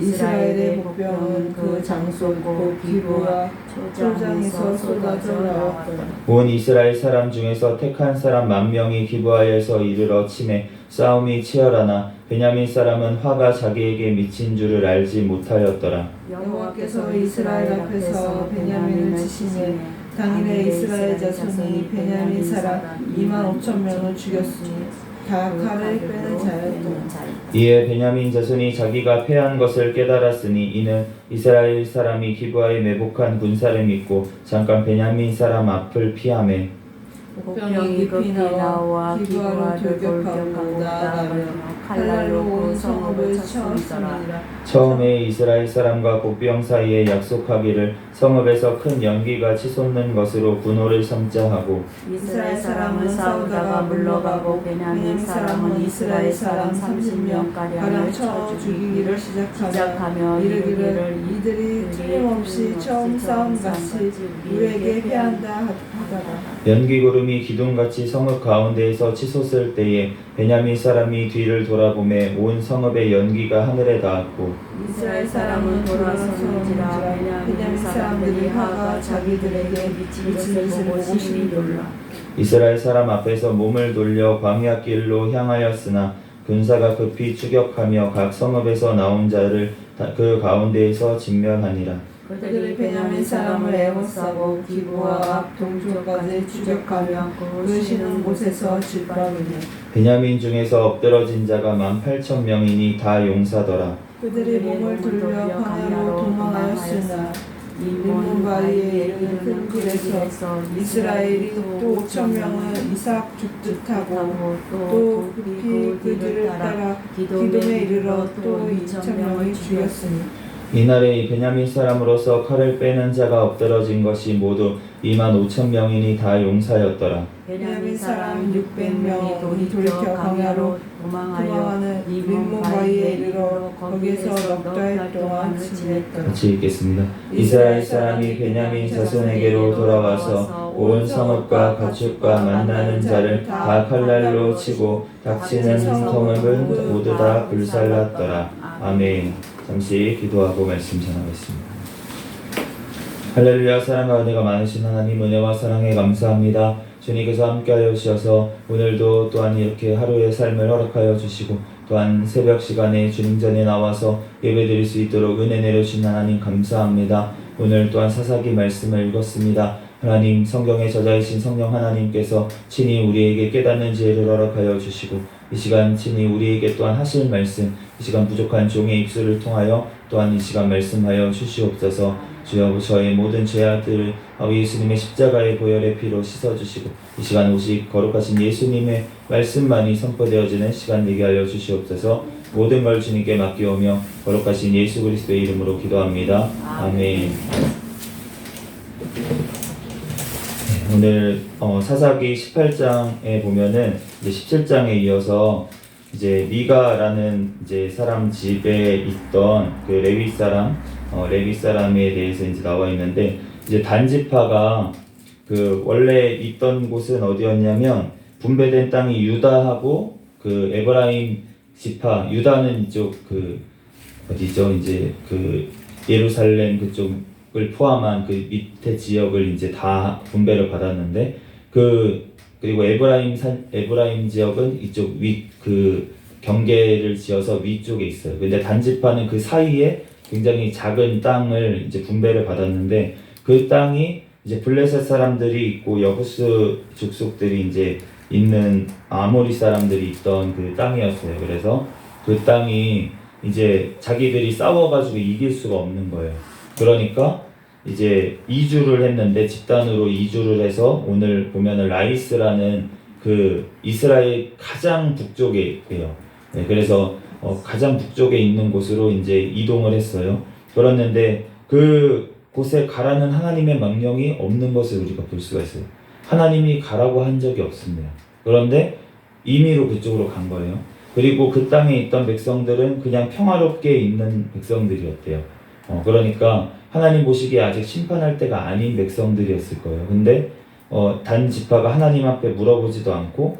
이스라엘의 복병은 그 장소고 기브와 초장에서 쏟아져 나왔더라. 온 이스라엘 사람 중에서 택한 사람 10,000명이 기브아에서 이르러 치매 싸움이 치열하나 베냐민 사람은 화가 자기에게 미친 줄을 알지 못하였더라. 여호와께서 이스라엘 앞에서 베냐민을 치시니 당일에 이스라엘 자손이 베냐민 사람 25,000명을 죽였으니 다 칼을 빼는 자였더라. 이에 베냐민 자손이 자기가 패한 것을 깨달았으니 이는 이스라엘 사람이 기브아에 매복한 군사를 믿고 잠깐 베냐민 사람 앞을 피하매 복병이 급히 나와 기브아를 돌격하고 나아가며 칼날로 온 성읍을 쳤으니라. 처음에 이스라엘 사람과 복병 사이에 약속하기를 성읍에서 큰 연기가 치솟는 것으로 분호를 삼자 하고 이스라엘 사람은 싸우다가 물러가고 베냐민 사람은 이스라엘 사람 30명 가량을 쳐 죽이기를 시작하며 이르기를 이들이 틀림없이 처음 싸움같이 우리에게 패한다 하더라. 연기구름이 기둥같이 성읍 가운데에서 치솟을 때에 베냐민 사람이 뒤를 돌아보매 온 성읍의 연기가 하늘에 닿았고 이스라엘 사람은 돌아서는지라 베냐민 사람들이 화가 자기들에게 미친 것을 보고 심히 놀라. 이스라엘 사람 앞에서 몸을 돌려 광야 길로 향하였으나 군사가 급히 추격하며 각 성읍에서 나온 자를 그 가운데에서 진멸하니라. 그들이 베냐민 사람을 애워싸고 기브와 앞 동쪽까지 추격하며 그 쉬는 곳에서 짓밟으니 베냐민 중에서 엎드러진 자가 18,000명이니 다 용사더라. 그들이 몸을 돌려 광야로 도망하였으나 림몬바위에 이르는 큰 길에서 이스라엘이 또 5,000명을 이삭 줍듯하고 또 급히 그들을 따라 기돔에 이르러 또 2,000명을 죽였으니 이날에 베냐민 사람으로서 칼을 빼는 자가 엎드러진 것이 모두 25,000명이니 다 용사였더라. 베냐민 사람 600명이 돌이켜 광야로 도망하여 림몬바위에 이르러 거기에서 넉 달 동안 지냈더라. 같이 읽겠습니다. 이스라엘 사람이 베냐민 자손에게로 돌아와서 온 성읍과 가축과 만나는 자를 다 칼날로 치고 닥치는 성읍은 모두 다 불살랐더라. 아멘. 잠시 기도하고 말씀 전하겠습니다. 할렐루야. 사랑과 은혜가 많으신 하나님, 은혜와 사랑에 감사합니다. 주님께서 함께하여 주셔서 오늘도 또한 이렇게 하루의 삶을 허락하여 주시고 또한 새벽 시간에 주님 전에 나와서 예배드릴 수 있도록 은혜 내려주신 하나님 감사합니다. 오늘 또한 사사기 말씀을 읽었습니다. 하나님, 성경의 저자이신 성령 하나님께서 친히 우리에게 깨닫는 지혜를 허락하여 주시고 이 시간 친히 우리에게 또한 하실 말씀, 이 시간 부족한 종의 입술을 통하여 또한 이 시간 말씀하여 주시옵소서. 주여, 저의 모든 죄악들을 예수님의 십자가의 보혈의 피로 씻어주시고 이 시간 오직 거룩하신 예수님의 말씀만이 선포되어지는 시간 되게 하여 주시옵소서. 모든 걸 주님께 맡기오며 거룩하신 예수 그리스도의 이름으로 기도합니다. 아멘. 오늘 사사기 18장에 보면은 이제 17장에 이어서 이제 미가라는 이제 사람 집에 있던 그 레위 사람에 대해서 이제 나와 있는데, 이제 단지파가 그 원래 있던 곳은 어디였냐면 분배된 땅이 유다하고 그 에브라임 지파, 유다는 이쪽 그 어디죠? 이제 그 예루살렘 그쪽을 포함한 그 밑에 지역을 이제 다 분배를 받았는데 그리고 에브라임 지역은 이쪽 그 경계를 지어서 위쪽에 있어요. 근데 단지파는 그 사이에 굉장히 작은 땅을 이제 분배를 받았는데 그 땅이 이제 블레셋 사람들이 있고 여부스 족속들이 이제 있는 아모리 사람들이 있던 그 땅이었어요. 그래서 그 땅이 이제 자기들이 싸워가지고 이길 수가 없는 거예요. 그러니까 이제 이주를 했는데 집단으로 이주를 해서 오늘 보면은 라이스라는 그 이스라엘 가장 북쪽에 있고요. 네, 그래서 가장 북쪽에 있는 곳으로 이제 이동을 했어요. 그랬는데 그 곳에 가라는 하나님의 명령이 없는 것을 우리가 볼 수가 있어요. 하나님이 가라고 한 적이 없습니다. 그런데 임의로 그쪽으로 간 거예요. 그리고 그 땅에 있던 백성들은 그냥 평화롭게 있는 백성들이었대요. 그러니까 하나님 보시기에 아직 심판할 때가 아닌 백성들이었을 거예요. 근데 단 지파가 하나님 앞에 물어보지도 않고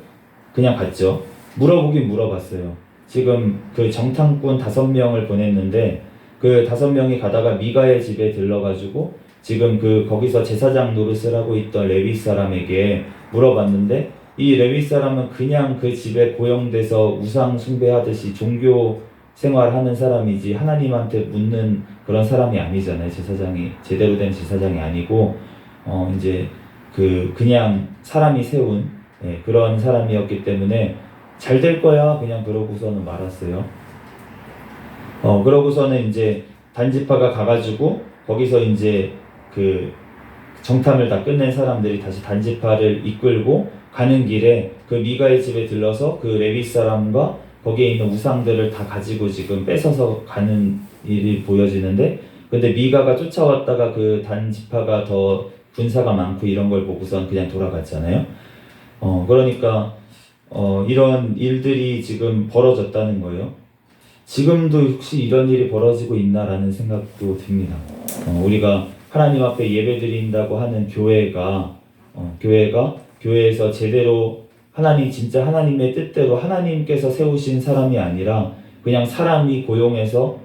그냥 갔죠. 물어보긴 물어봤어요. 지금 그 정탐꾼 5명을 보냈는데 그 5명이 가다가 미가의 집에 들러가지고 지금 거기서 제사장 노릇을 하고 있던 레위 사람에게 물어봤는데 이 레위 사람은 그냥 그 집에 고용돼서 우상 숭배하듯이 종교 생활하는 사람이지 하나님한테 묻는 그런 사람이 아니잖아요. 제사장이 제대로 된 제사장이 아니고 이제 그냥 사람이 세운 그런 사람이었기 때문에 잘 될 거야 그냥 그러고서는 말았어요. 그러고서는 이제 단지파가 가가지고 거기서 이제 그 정탐을 다 끝낸 사람들이 다시 단지파를 이끌고 가는 길에 그 미가의 집에 들러서 그 레위 사람과 거기에 있는 우상들을 다 가지고 지금 뺏어서 가는 일이 보여지는데 근데 미가가 쫓아왔다가 그 단지파가 더 군사가 많고 이런 걸 보고선 그냥 돌아갔잖아요. 그러니까 이런 일들이 지금 벌어졌다는 거예요. 지금도 혹시 이런 일이 벌어지고 있나라는 생각도 듭니다. 우리가 하나님 앞에 예배 드린다고 하는 교회에서 제대로 진짜 하나님의 뜻대로 하나님께서 세우신 사람이 아니라 그냥 사람이 고용해서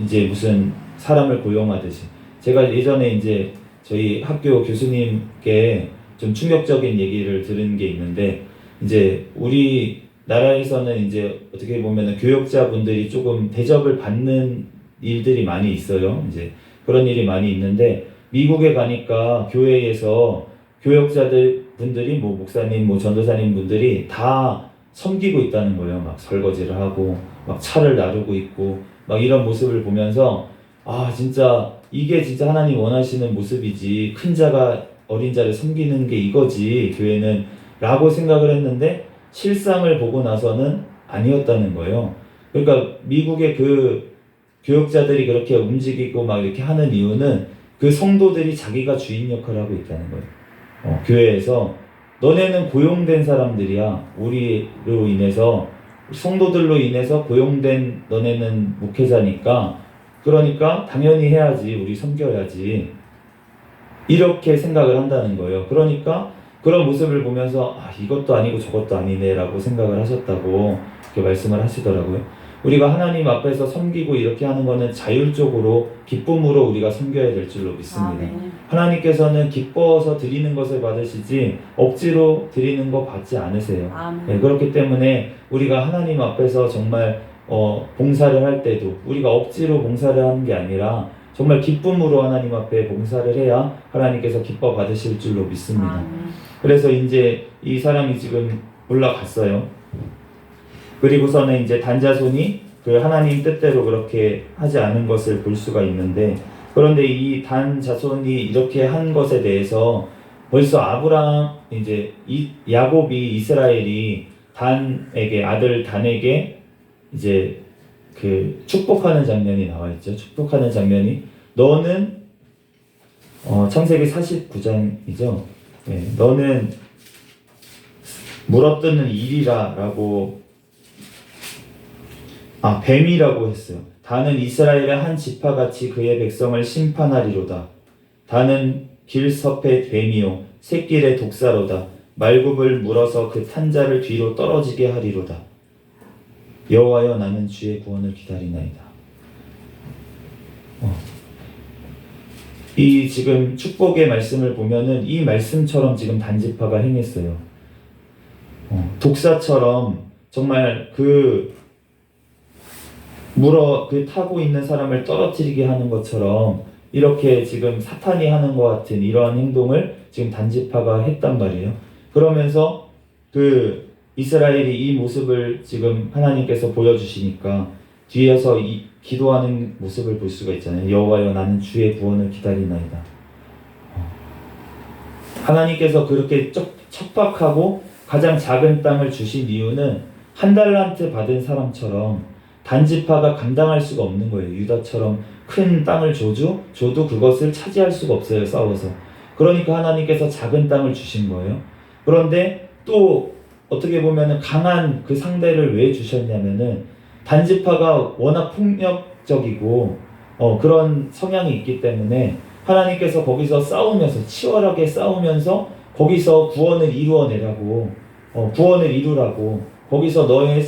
이제 무슨 사람을 고용하듯이 제가 예전에 이제 저희 학교 교수님께 좀 충격적인 얘기를 들은 게 있는데 이제 우리 나라에서는 이제 어떻게 보면은 교역자분들이 조금 대접을 받는 일들이 많이 있어요. 이제 그런 일이 많이 있는데 미국에 가니까 교회에서 교역자들 분들이 뭐 목사님, 뭐 전도사님 분들이 다 섬기고 있다는 거예요. 막 설거지를 하고 막 차를 나르고 있고 막 이런 모습을 보면서 진짜 이게 진짜 하나님 원하시는 모습이지 큰 자가 어린 자를 섬기는 게 이거지 교회는 라고 생각을 했는데 실상을 보고 나서는 아니었다는 거예요. 그러니까 미국의 그 교역자들이 그렇게 움직이고 막 이렇게 하는 이유는 그 성도들이 자기가 주인 역할을 하고 있다는 거예요. 교회에서 너네는 고용된 사람들이야. 우리로 인해서 성도들로 인해서 고용된 너네는 목회자니까 그러니까 당연히 해야지. 우리 섬겨야지. 이렇게 생각을 한다는 거예요. 그러니까 그런 모습을 보면서 이것도 아니고 저것도 아니네 라고 생각을 하셨다고 이렇게 말씀을 하시더라고요. 우리가 하나님 앞에서 섬기고 이렇게 하는 거는 자율적으로 기쁨으로 우리가 섬겨야 될 줄로 믿습니다. 하나님께서는 기뻐서 드리는 것을 받으시지 억지로 드리는 거 받지 않으세요. 그렇기 때문에 우리가 하나님 앞에서 정말 봉사를 할 때도 우리가 억지로 봉사를 하는 게 아니라 정말 기쁨으로 하나님 앞에 봉사를 해야 하나님께서 기뻐 받으실 줄로 믿습니다. 그래서 이제 이 사람이 지금 올라갔어요. 그리고서는 이제 단자손이 그 하나님 뜻대로 그렇게 하지 않은 것을 볼 수가 있는데 그런데 이 단자손이 이렇게 한 것에 대해서 벌써 이제 야곱이 이스라엘이 아들 단에게 이제 그 축복하는 장면이 나와 있죠. 축복하는 장면이 너는 창세기 49장이죠. 너는 물어뜯는 일이라라고 뱀이라고 했어요. 다는 이스라엘의 한 지파같이 그의 백성을 심판하리로다. 다는 길섭의 뱀이요 샛길의 독사로다. 말굽을 물어서 그 탄자를 뒤로 떨어지게 하리로다. 여호와여 나는 주의 구원을 기다리나이다. 이 지금 축복의 말씀을 보면은 이 말씀처럼 지금 단지파가 행했어요. 독사처럼 정말 그 타고 있는 사람을 떨어뜨리게 하는 것처럼 이렇게 지금 사탄이 하는 것 같은 이러한 행동을 지금 단지파가 했단 말이에요. 그러면서 그 이스라엘이 이 모습을 지금 하나님께서 보여주시니까 뒤에서 이 기도하는 모습을 볼 수가 있잖아요. 여호와여 나는 주의 구원을 기다리나이다. 하나님께서 그렇게 척박하고 가장 작은 땅을 주신 이유는 한 달란트 받은 사람처럼 단지파가 감당할 수가 없는 거예요. 유다처럼 큰 땅을 줘도 그것을 차지할 수가 없어요. 싸워서. 그러니까 하나님께서 작은 땅을 주신 거예요. 그런데 또 어떻게 보면은 강한 그 상대를 왜 주셨냐면은 단지파가 워낙 폭력적이고 그런 성향이 있기 때문에 하나님께서 거기서 싸우면서 치열하게 싸우면서 거기서 구원을 이루어내라고 구원을 이루라고 거기서 너의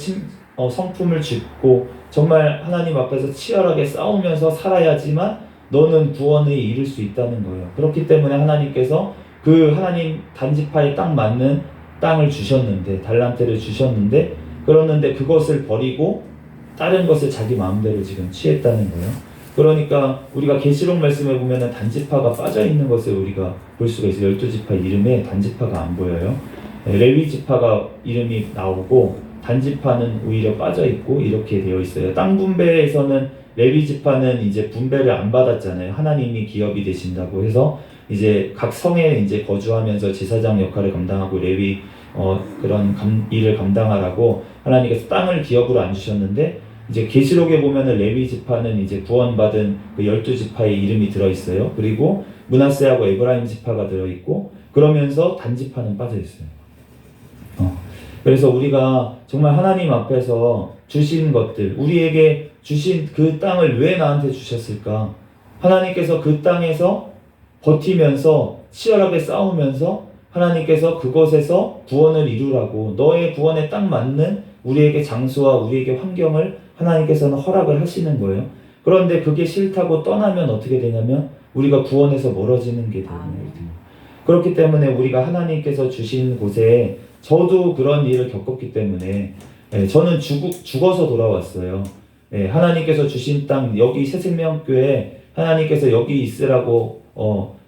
성품을 짚고 정말 하나님 앞에서 치열하게 싸우면서 살아야지만 너는 구원을 이룰 수 있다는 거예요. 그렇기 때문에 하나님께서 그 하나님 단지파에 딱 맞는 땅을 주셨는데 달란트를 주셨는데 그러는데 그것을 버리고 다른 것을 자기 마음대로 지금 취했다는 거예요. 그러니까 우리가 계시록 말씀에 보면은 단지파가 빠져 있는 것을 우리가 볼 수가 있어요. 12지파 이름에 단지파가 안 보여요. 레위 지파가 이름이 나오고 단지파는 오히려 빠져 있고 이렇게 되어 있어요. 땅 분배에서는 레위 지파는 이제 분배를 안 받았잖아요. 하나님이 기업이 되신다고 해서 이제 각 성에 이제 거주하면서 제사장 역할을 감당하고 레위 그런 일을 감당하라고 하나님께서 땅을 기업으로 안 주셨는데 이제 계시록에 보면은 레위 지파는 이제 구원받은 그 12지파의 이름이 들어 있어요. 그리고 므낫세하고 에브라임 지파가 들어 있고 그러면서 단지파는 빠져 있어요. 그래서 우리가 정말 하나님 앞에서 주신 것들, 우리에게 주신 그 땅을 왜 나한테 주셨을까? 하나님께서 그 땅에서 버티면서 치열하게 싸우면서 하나님께서 그곳에서 구원을 이루라고 너의 구원에 딱 맞는 우리에게 장소와 우리에게 환경을 하나님께서는 허락을 하시는 거예요. 그런데 그게 싫다고 떠나면 어떻게 되냐면 우리가 구원에서 멀어지는 게 되는 거예요. 그렇기 때문에 우리가 하나님께서 주신 곳에 저도 그런 일을 겪었기 때문에 저는 죽어서 돌아왔어요. 하나님께서 주신 땅 여기 새생명교회 하나님께서 여기 있으라고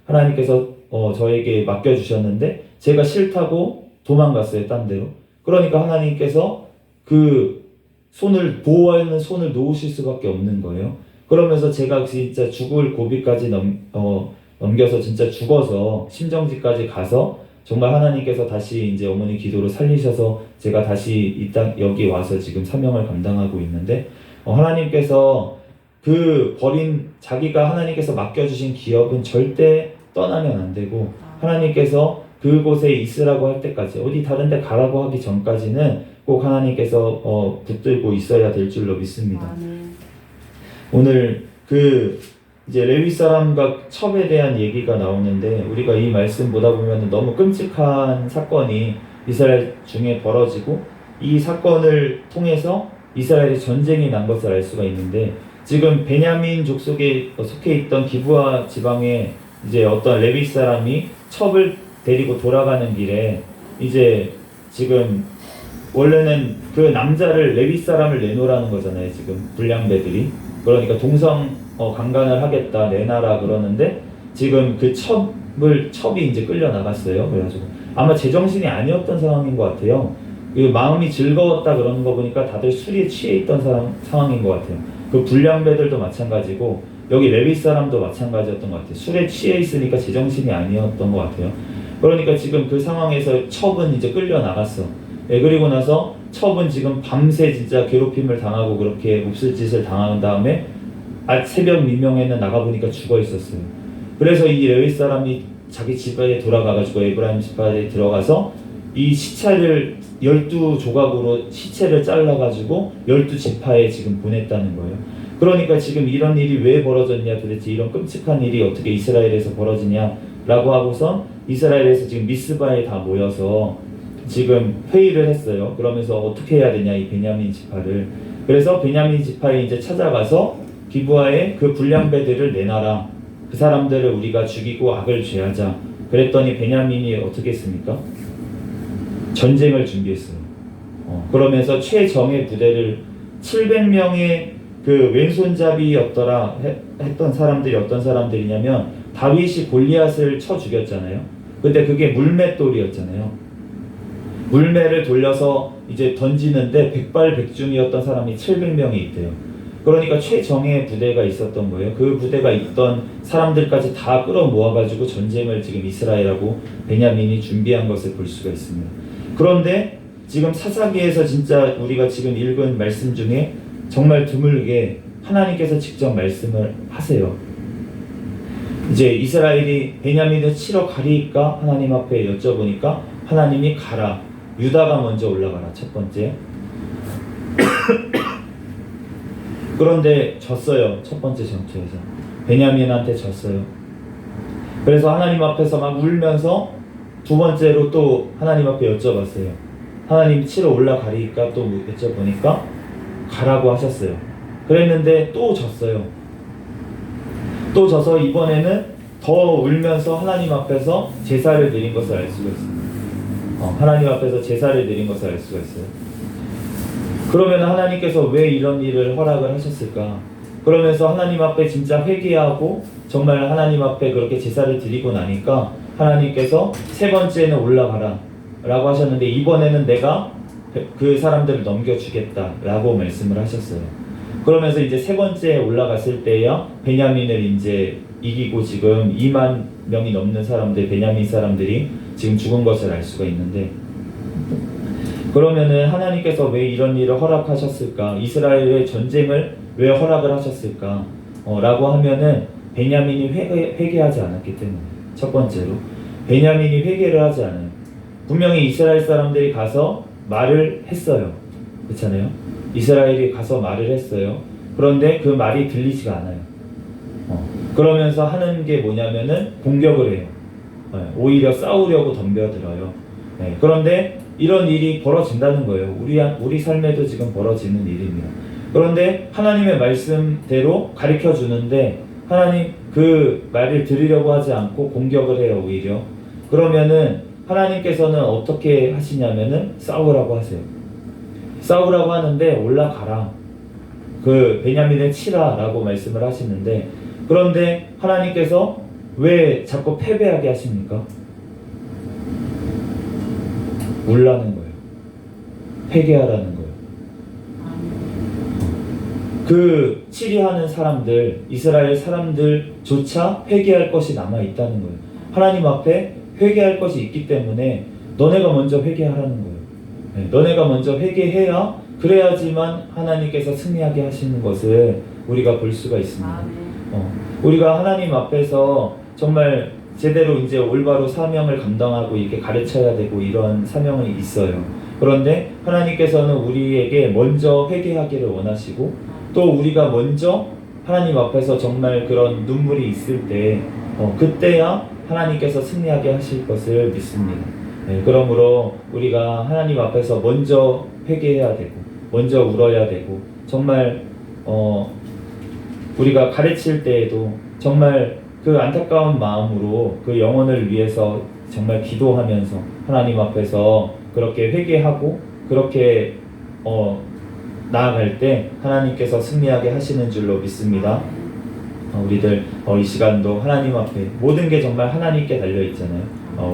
하나님께서 저에게 맡겨주셨는데 제가 싫다고 도망갔어요. 딴 데로. 그러니까 하나님께서 그 보호하는 손을 놓으실 수밖에 없는 거예요. 그러면서 제가 진짜 죽을 고비까지 넘겨서 진짜 죽어서 심정지까지 가서 정말 하나님께서 다시 이제 어머니 기도로 살리셔서 제가 다시 이 땅 여기 와서 지금 사명을 감당하고 있는데 하나님께서 그 버린 자기가 하나님께서 맡겨주신 기업은 절대 떠나면 안 되고 하나님께서 그곳에 있으라고 할 때까지 어디 다른 데 가라고 하기 전까지는 꼭 하나님께서 붙들고 있어야 될 줄로 믿습니다. 오늘 이제 레위 사람과 첩에 대한 얘기가 나오는데 우리가 이 말씀 보다 보면 너무 끔찍한 사건이 이스라엘 중에 벌어지고 이 사건을 통해서 이스라엘의 전쟁이 난 것을 알 수가 있는데 지금 베냐민 족속에 속해 있던 기브아 지방에 이제 어떤 레위 사람이 첩을 데리고 돌아가는 길에 이제 지금 원래는 그 남자를 레위 사람을 내놓으라는 거잖아요. 지금 불량배들이 그러니까 강간을 하겠다 내놔라 그러는데 지금 그 첩이 이제 끌려 나갔어요. 그래가지고 아마 제정신이 아니었던 상황인 것 같아요. 그 마음이 즐거웠다 그러는 거 보니까 다들 술에 취해 있던 상황인 것 같아요. 그 불량배들도 마찬가지고 여기 레위 사람도 마찬가지였던 것 같아요. 술에 취해 있으니까 제정신이 아니었던 것 같아요. 그러니까 지금 그 상황에서 첩은 이제 끌려 나갔어. 그리고 나서 첩은 지금 밤새 진짜 괴롭힘을 당하고 그렇게 몹쓸 짓을 당한 다음에 새벽 민명에는 나가보니까 죽어 있었어요. 그래서 이 레위 사람이 자기 집에 돌아가가지고 에브라임 지파에 들어가서 이 시체를 12조각으로 시체를 잘라가지고 12지파에 지금 보냈다는 거예요. 그러니까 지금 이런 일이 왜 벌어졌냐 도대체 이런 끔찍한 일이 어떻게 이스라엘에서 벌어지냐라고 하고서 이스라엘에서 지금 미스바에 다 모여서 지금 회의를 했어요. 그러면서 어떻게 해야 되냐 이 베냐민 지파를. 그래서 베냐민 지파에 이제 찾아가서 기브아에 그 불량배들을 내놔라. 그 사람들을 우리가 죽이고 악을 죄하자. 그랬더니 베냐민이 어떻게 했습니까? 전쟁을 준비했어요. 그러면서 최정예 부대를 700명의 그 왼손잡이였더라 했던 사람들이 어떤 사람들이냐면 다윗이 골리앗을 쳐 죽였잖아요. 근데 그게 물맷돌이었잖아요. 물매를 돌려서 이제 던지는데 백발백중이었던 사람이 700명이 있대요. 그러니까 최정예 부대가 있었던 거예요. 그 부대가 있던 사람들까지 다 끌어모아가지고 전쟁을 지금 이스라엘하고 베냐민이 준비한 것을 볼 수가 있습니다. 그런데 지금 사사기에서 진짜 우리가 지금 읽은 말씀 중에 정말 드물게 하나님께서 직접 말씀을 하세요. 이제 이스라엘이 베냐민을 치러 가리까 하나님 앞에 여쭤보니까 하나님이 가라. 유다가 먼저 올라가라. 첫 번째. 그런데 졌어요. 첫 번째 전투에서. 베냐민한테 졌어요. 그래서 하나님 앞에서 막 울면서 두 번째로 또 하나님 앞에 여쭤봤어요. 하나님 치러 올라가리까 또 여쭤보니까 가라고 하셨어요. 그랬는데 또 졌어요. 또 져서 이번에는 더 울면서 하나님 앞에서 제사를 드린 것을 알 수가 있습니다. 하나님 앞에서 제사를 드린 것을 알 수가 있어요. 그러면 하나님께서 왜 이런 일을 허락을 하셨을까? 그러면서 하나님 앞에 진짜 회개하고 정말 하나님 앞에 그렇게 제사를 드리고 나니까 하나님께서 세 번째는 올라가라 라고 하셨는데 이번에는 내가 그 사람들을 넘겨주겠다 라고 말씀을 하셨어요. 그러면서 이제 세 번째 올라갔을 때야 베냐민을 이제 이기고 지금 2만 명이 넘는 사람들, 베냐민 사람들이 지금 죽은 것을 알 수가 있는데, 그러면은 하나님께서 왜 이런 일을 허락하셨을까? 이스라엘의 전쟁을 왜 허락을 하셨을까? 라고 하면은 베냐민이 회개하지 않았기 때문에. 첫 번째로 베냐민이 회개를 하지 않아요. 분명히 이스라엘 사람들이 가서 말을 했어요. 그렇잖아요. 이스라엘이 가서 말을 했어요. 그런데 그 말이 들리지가 않아요. 그러면서 하는 게 뭐냐면은 공격을 해요. 오히려 싸우려고 덤벼들어요. 그런데 이런 일이 벌어진다는 거예요. 우리 삶에도 지금 벌어지는 일입니다. 그런데 하나님의 말씀대로 가르쳐 주는데 하나님 그 말을 들으려고 하지 않고 공격을 해요. 오히려. 그러면은 하나님께서는 어떻게 하시냐면은 싸우라고 하세요. 싸우라고 하는데 올라가라. 그 베냐민을 치라 라고 말씀을 하시는데, 그런데 하나님께서 왜 자꾸 패배하게 하십니까? 울라는 거예요. 회개하라는 거예요. 그 치리하는 사람들, 이스라엘 사람들조차 회개할 것이 남아있다는 거예요. 하나님 앞에 회개할 것이 있기 때문에 너네가 먼저 회개하라는 거예요. 너네가 먼저 회개해야, 그래야지만 하나님께서 승리하게 하시는 것을 우리가 볼 수가 있습니다. 우리가 하나님 앞에서 정말 제대로 이제 올바로 사명을 감당하고 이렇게 가르쳐야 되고 이런 사명이 있어요. 그런데 하나님께서는 우리에게 먼저 회개하기를 원하시고, 또 우리가 먼저 하나님 앞에서 정말 그런 눈물이 있을 때 그때야 하나님께서 승리하게 하실 것을 믿습니다. 그러므로 우리가 하나님 앞에서 먼저 회개해야 되고 먼저 울어야 되고, 정말 우리가 가르칠 때에도 정말 그 안타까운 마음으로 그 영혼을 위해서 정말 기도하면서 하나님 앞에서 그렇게 회개하고 그렇게 나아갈 때 하나님께서 승리하게 하시는 줄로 믿습니다. 우리들 이 시간도 하나님 앞에 모든 게 정말 하나님께 달려 있잖아요.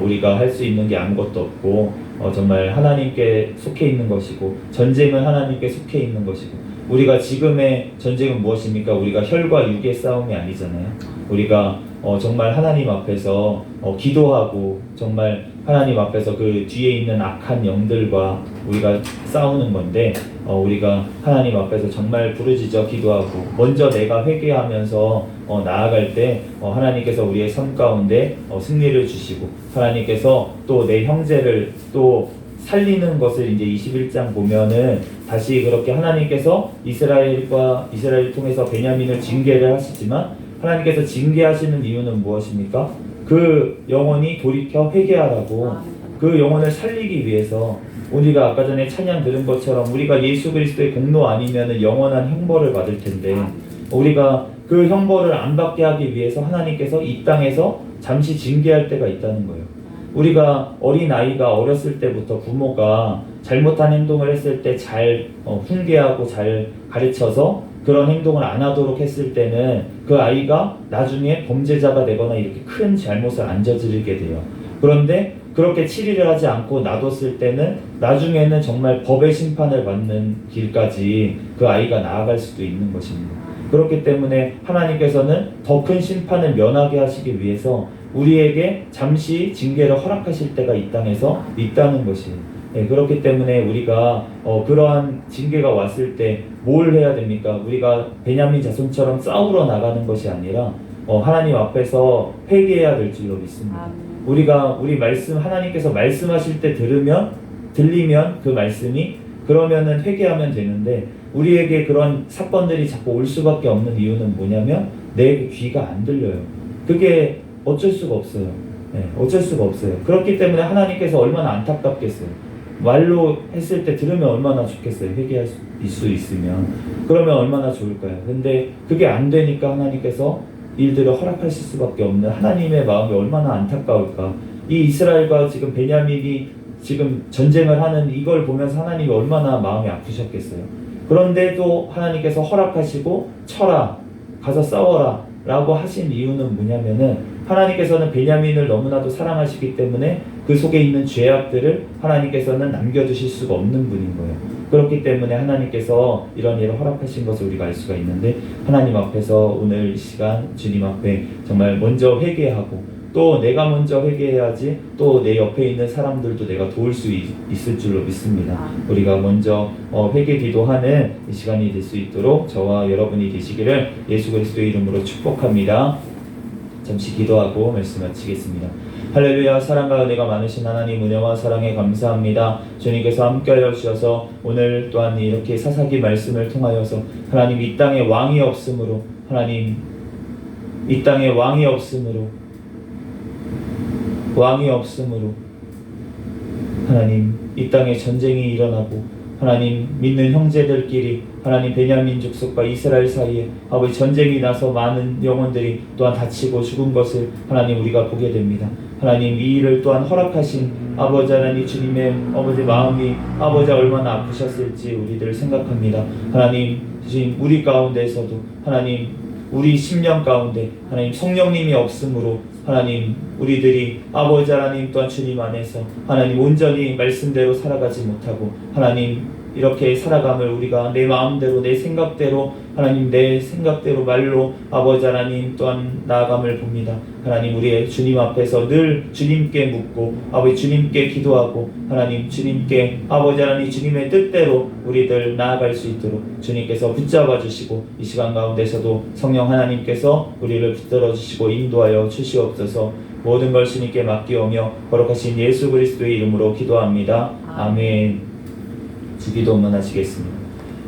우리가 할 수 있는 게 아무것도 없고 정말 하나님께 속해 있는 것이고, 전쟁은 하나님께 속해 있는 것이고, 우리가 지금의 전쟁은 무엇입니까? 우리가 혈과 육의 싸움이 아니잖아요. 우리가 정말 하나님 앞에서 기도하고 정말 하나님 앞에서 그 뒤에 있는 악한 영들과 우리가 싸우는 건데, 우리가 하나님 앞에서 정말 부르짖어 기도하고 먼저 내가 회개하면서 나아갈 때 하나님께서 우리의 삶 가운데 승리를 주시고, 하나님께서 또 내 형제를 또 살리는 것을 이제 21장 보면은 다시 그렇게 하나님께서 이스라엘을 통해서 베냐민을 징계를 하시지만, 하나님께서 징계하시는 이유는 무엇입니까? 그 영혼이 돌이켜 회개하라고, 그 영혼을 살리기 위해서. 우리가 아까 전에 찬양 들은 것처럼 우리가 예수 그리스도의 공로 아니면 영원한 형벌을 받을 텐데, 우리가 그 그 형벌을 안 받게 하기 위해서 하나님께서 이 땅에서 잠시 징계할 때가 있다는 거예요. 우리가 어린아이가 어렸을 때부터 부모가 잘못한 행동을 했을 때 잘 훈계하고 잘 가르쳐서 그런 행동을 안 하도록 했을 때는 그 아이가 나중에 범죄자가 되거나 이렇게 큰 잘못을 안 저지르게 돼요. 그런데 그렇게 치리를 하지 않고 놔뒀을 때는 나중에는 정말 법의 심판을 받는 길까지 그 아이가 나아갈 수도 있는 것입니다. 그렇기 때문에 하나님께서는 더 큰 심판을 면하게 하시기 위해서 우리에게 잠시 징계를 허락하실 때가 이 땅에서 있다는 것이에요. 네, 그렇기 때문에 우리가 그러한 징계가 왔을 때 뭘 해야 됩니까? 우리가 베냐민 자손처럼 싸우러 나가는 것이 아니라 하나님 앞에서 회개해야 될 줄로 믿습니다. 우리가 우리 말씀 하나님께서 말씀하실 때 들리면 그 말씀이 그러면은 회개하면 되는데 우리에게 그런 사건들이 자꾸 올 수밖에 없는 이유는 뭐냐면 내 귀가 안 들려요. 그게 어쩔 수가 없어요. 네, 어쩔 수가 없어요. 그렇기 때문에 하나님께서 얼마나 안타깝겠어요. 말로 했을 때 들으면 얼마나 좋겠어요. 회개할 수 있으면. 그러면 얼마나 좋을까요? 근데 그게 안 되니까 하나님께서 일들을 허락하실 수밖에 없는 하나님의 마음이 얼마나 안타까울까. 이 이스라엘과 지금 베냐민이 지금 전쟁을 하는 이걸 보면서 하나님이 얼마나 마음이 아프셨겠어요. 그런데도 하나님께서 허락하시고 쳐라, 가서 싸워라 라고 하신 이유는 뭐냐면은 하나님께서는 베냐민을 너무나도 사랑하시기 때문에 그 속에 있는 죄악들을 하나님께서는 남겨두실 수가 없는 분인 거예요. 그렇기 때문에 하나님께서 이런 일을 허락하신 것을 우리가 알 수가 있는데 하나님 앞에서 오늘 이 시간 주님 앞에 정말 먼저 회개하고 또 내가 먼저 회개해야지 또 내 옆에 있는 사람들도 내가 도울 수 있을 줄로 믿습니다. 우리가 먼저 회개 기도하는 이 시간이 될 수 있도록 저와 여러분이 되시기를 예수 그리스도의 이름으로 축복합니다. 잠시 기도하고 말씀 마치겠습니다. 할렐루야. 사랑과 은혜가 많으신 하나님 은혜와 사랑에 감사합니다. 주님께서 함께하여 주셔서 오늘 또한 이렇게 사사기 말씀을 통하여서 하나님 이 땅에 왕이 없으므로 하나님 이 땅에 왕이 없으므로 하나님 이 땅에 전쟁이 일어나고 하나님 믿는 형제들끼리 하나님 베냐민 족속과 이스라엘 사이에 아버지 전쟁이 나서 많은 영혼들이 또한 다치고 죽은 것을 하나님 우리가 보게 됩니다. 하나님 이 일을 또한 허락하신 아버지 하나님 주님의 아버지 마음이 아버지 얼마나 아프셨을지 우리들 생각합니다. 하나님 주님 우리 가운데서도 하나님 우리 심령 가운데 하나님 성령님이 없으므로 하나님 우리들이 아버지 하나님 또한 주님 안에서 하나님 온전히 말씀대로 살아가지 못하고 하나님 이렇게 살아감을 우리가 내 마음대로 내 생각대로 하나님 내 생각대로 말로 아버지 하나님 또한 나아감을 봅니다. 하나님 우리의 주님 앞에서 늘 주님께 묻고 아버지 주님께 기도하고 하나님 주님께 아버지 하나님 주님의 뜻대로 우리들 나아갈 수 있도록 주님께서 붙잡아 주시고 이 시간 가운데서도 성령 하나님께서 우리를 붙들어 주시고 인도하여 주시옵소서. 모든 걸 주님께 맡기오며 거룩하신 예수 그리스도의 이름으로 기도합니다. 아멘. 주기도문 하시겠습니다.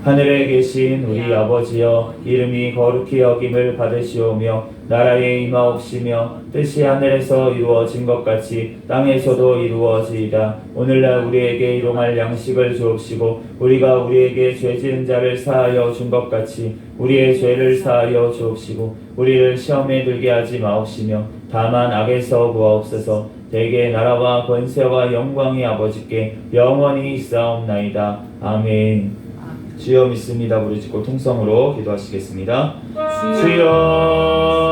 하늘에 계신 우리 아버지여 이름이 거룩히 여김을 받으시오며 나라에 임하옵시며 뜻이 하늘에서 이루어진 것 같이 땅에서도 이루어지이다. 오늘날 우리에게 일용할 양식을 주옵시고 우리가 우리에게 죄 지은 자를 사하여 준 것 같이 우리의 죄를 사하여 주옵시고 우리를 시험에 들게 하지 마옵시며 다만 악에서 구하옵소서. 대개 나라와 권세와 영광이 아버지께 영원히 있사옵나이다. 아멘. 주여 믿습니다. 부르짖고 통성으로 기도하시겠습니다. 주여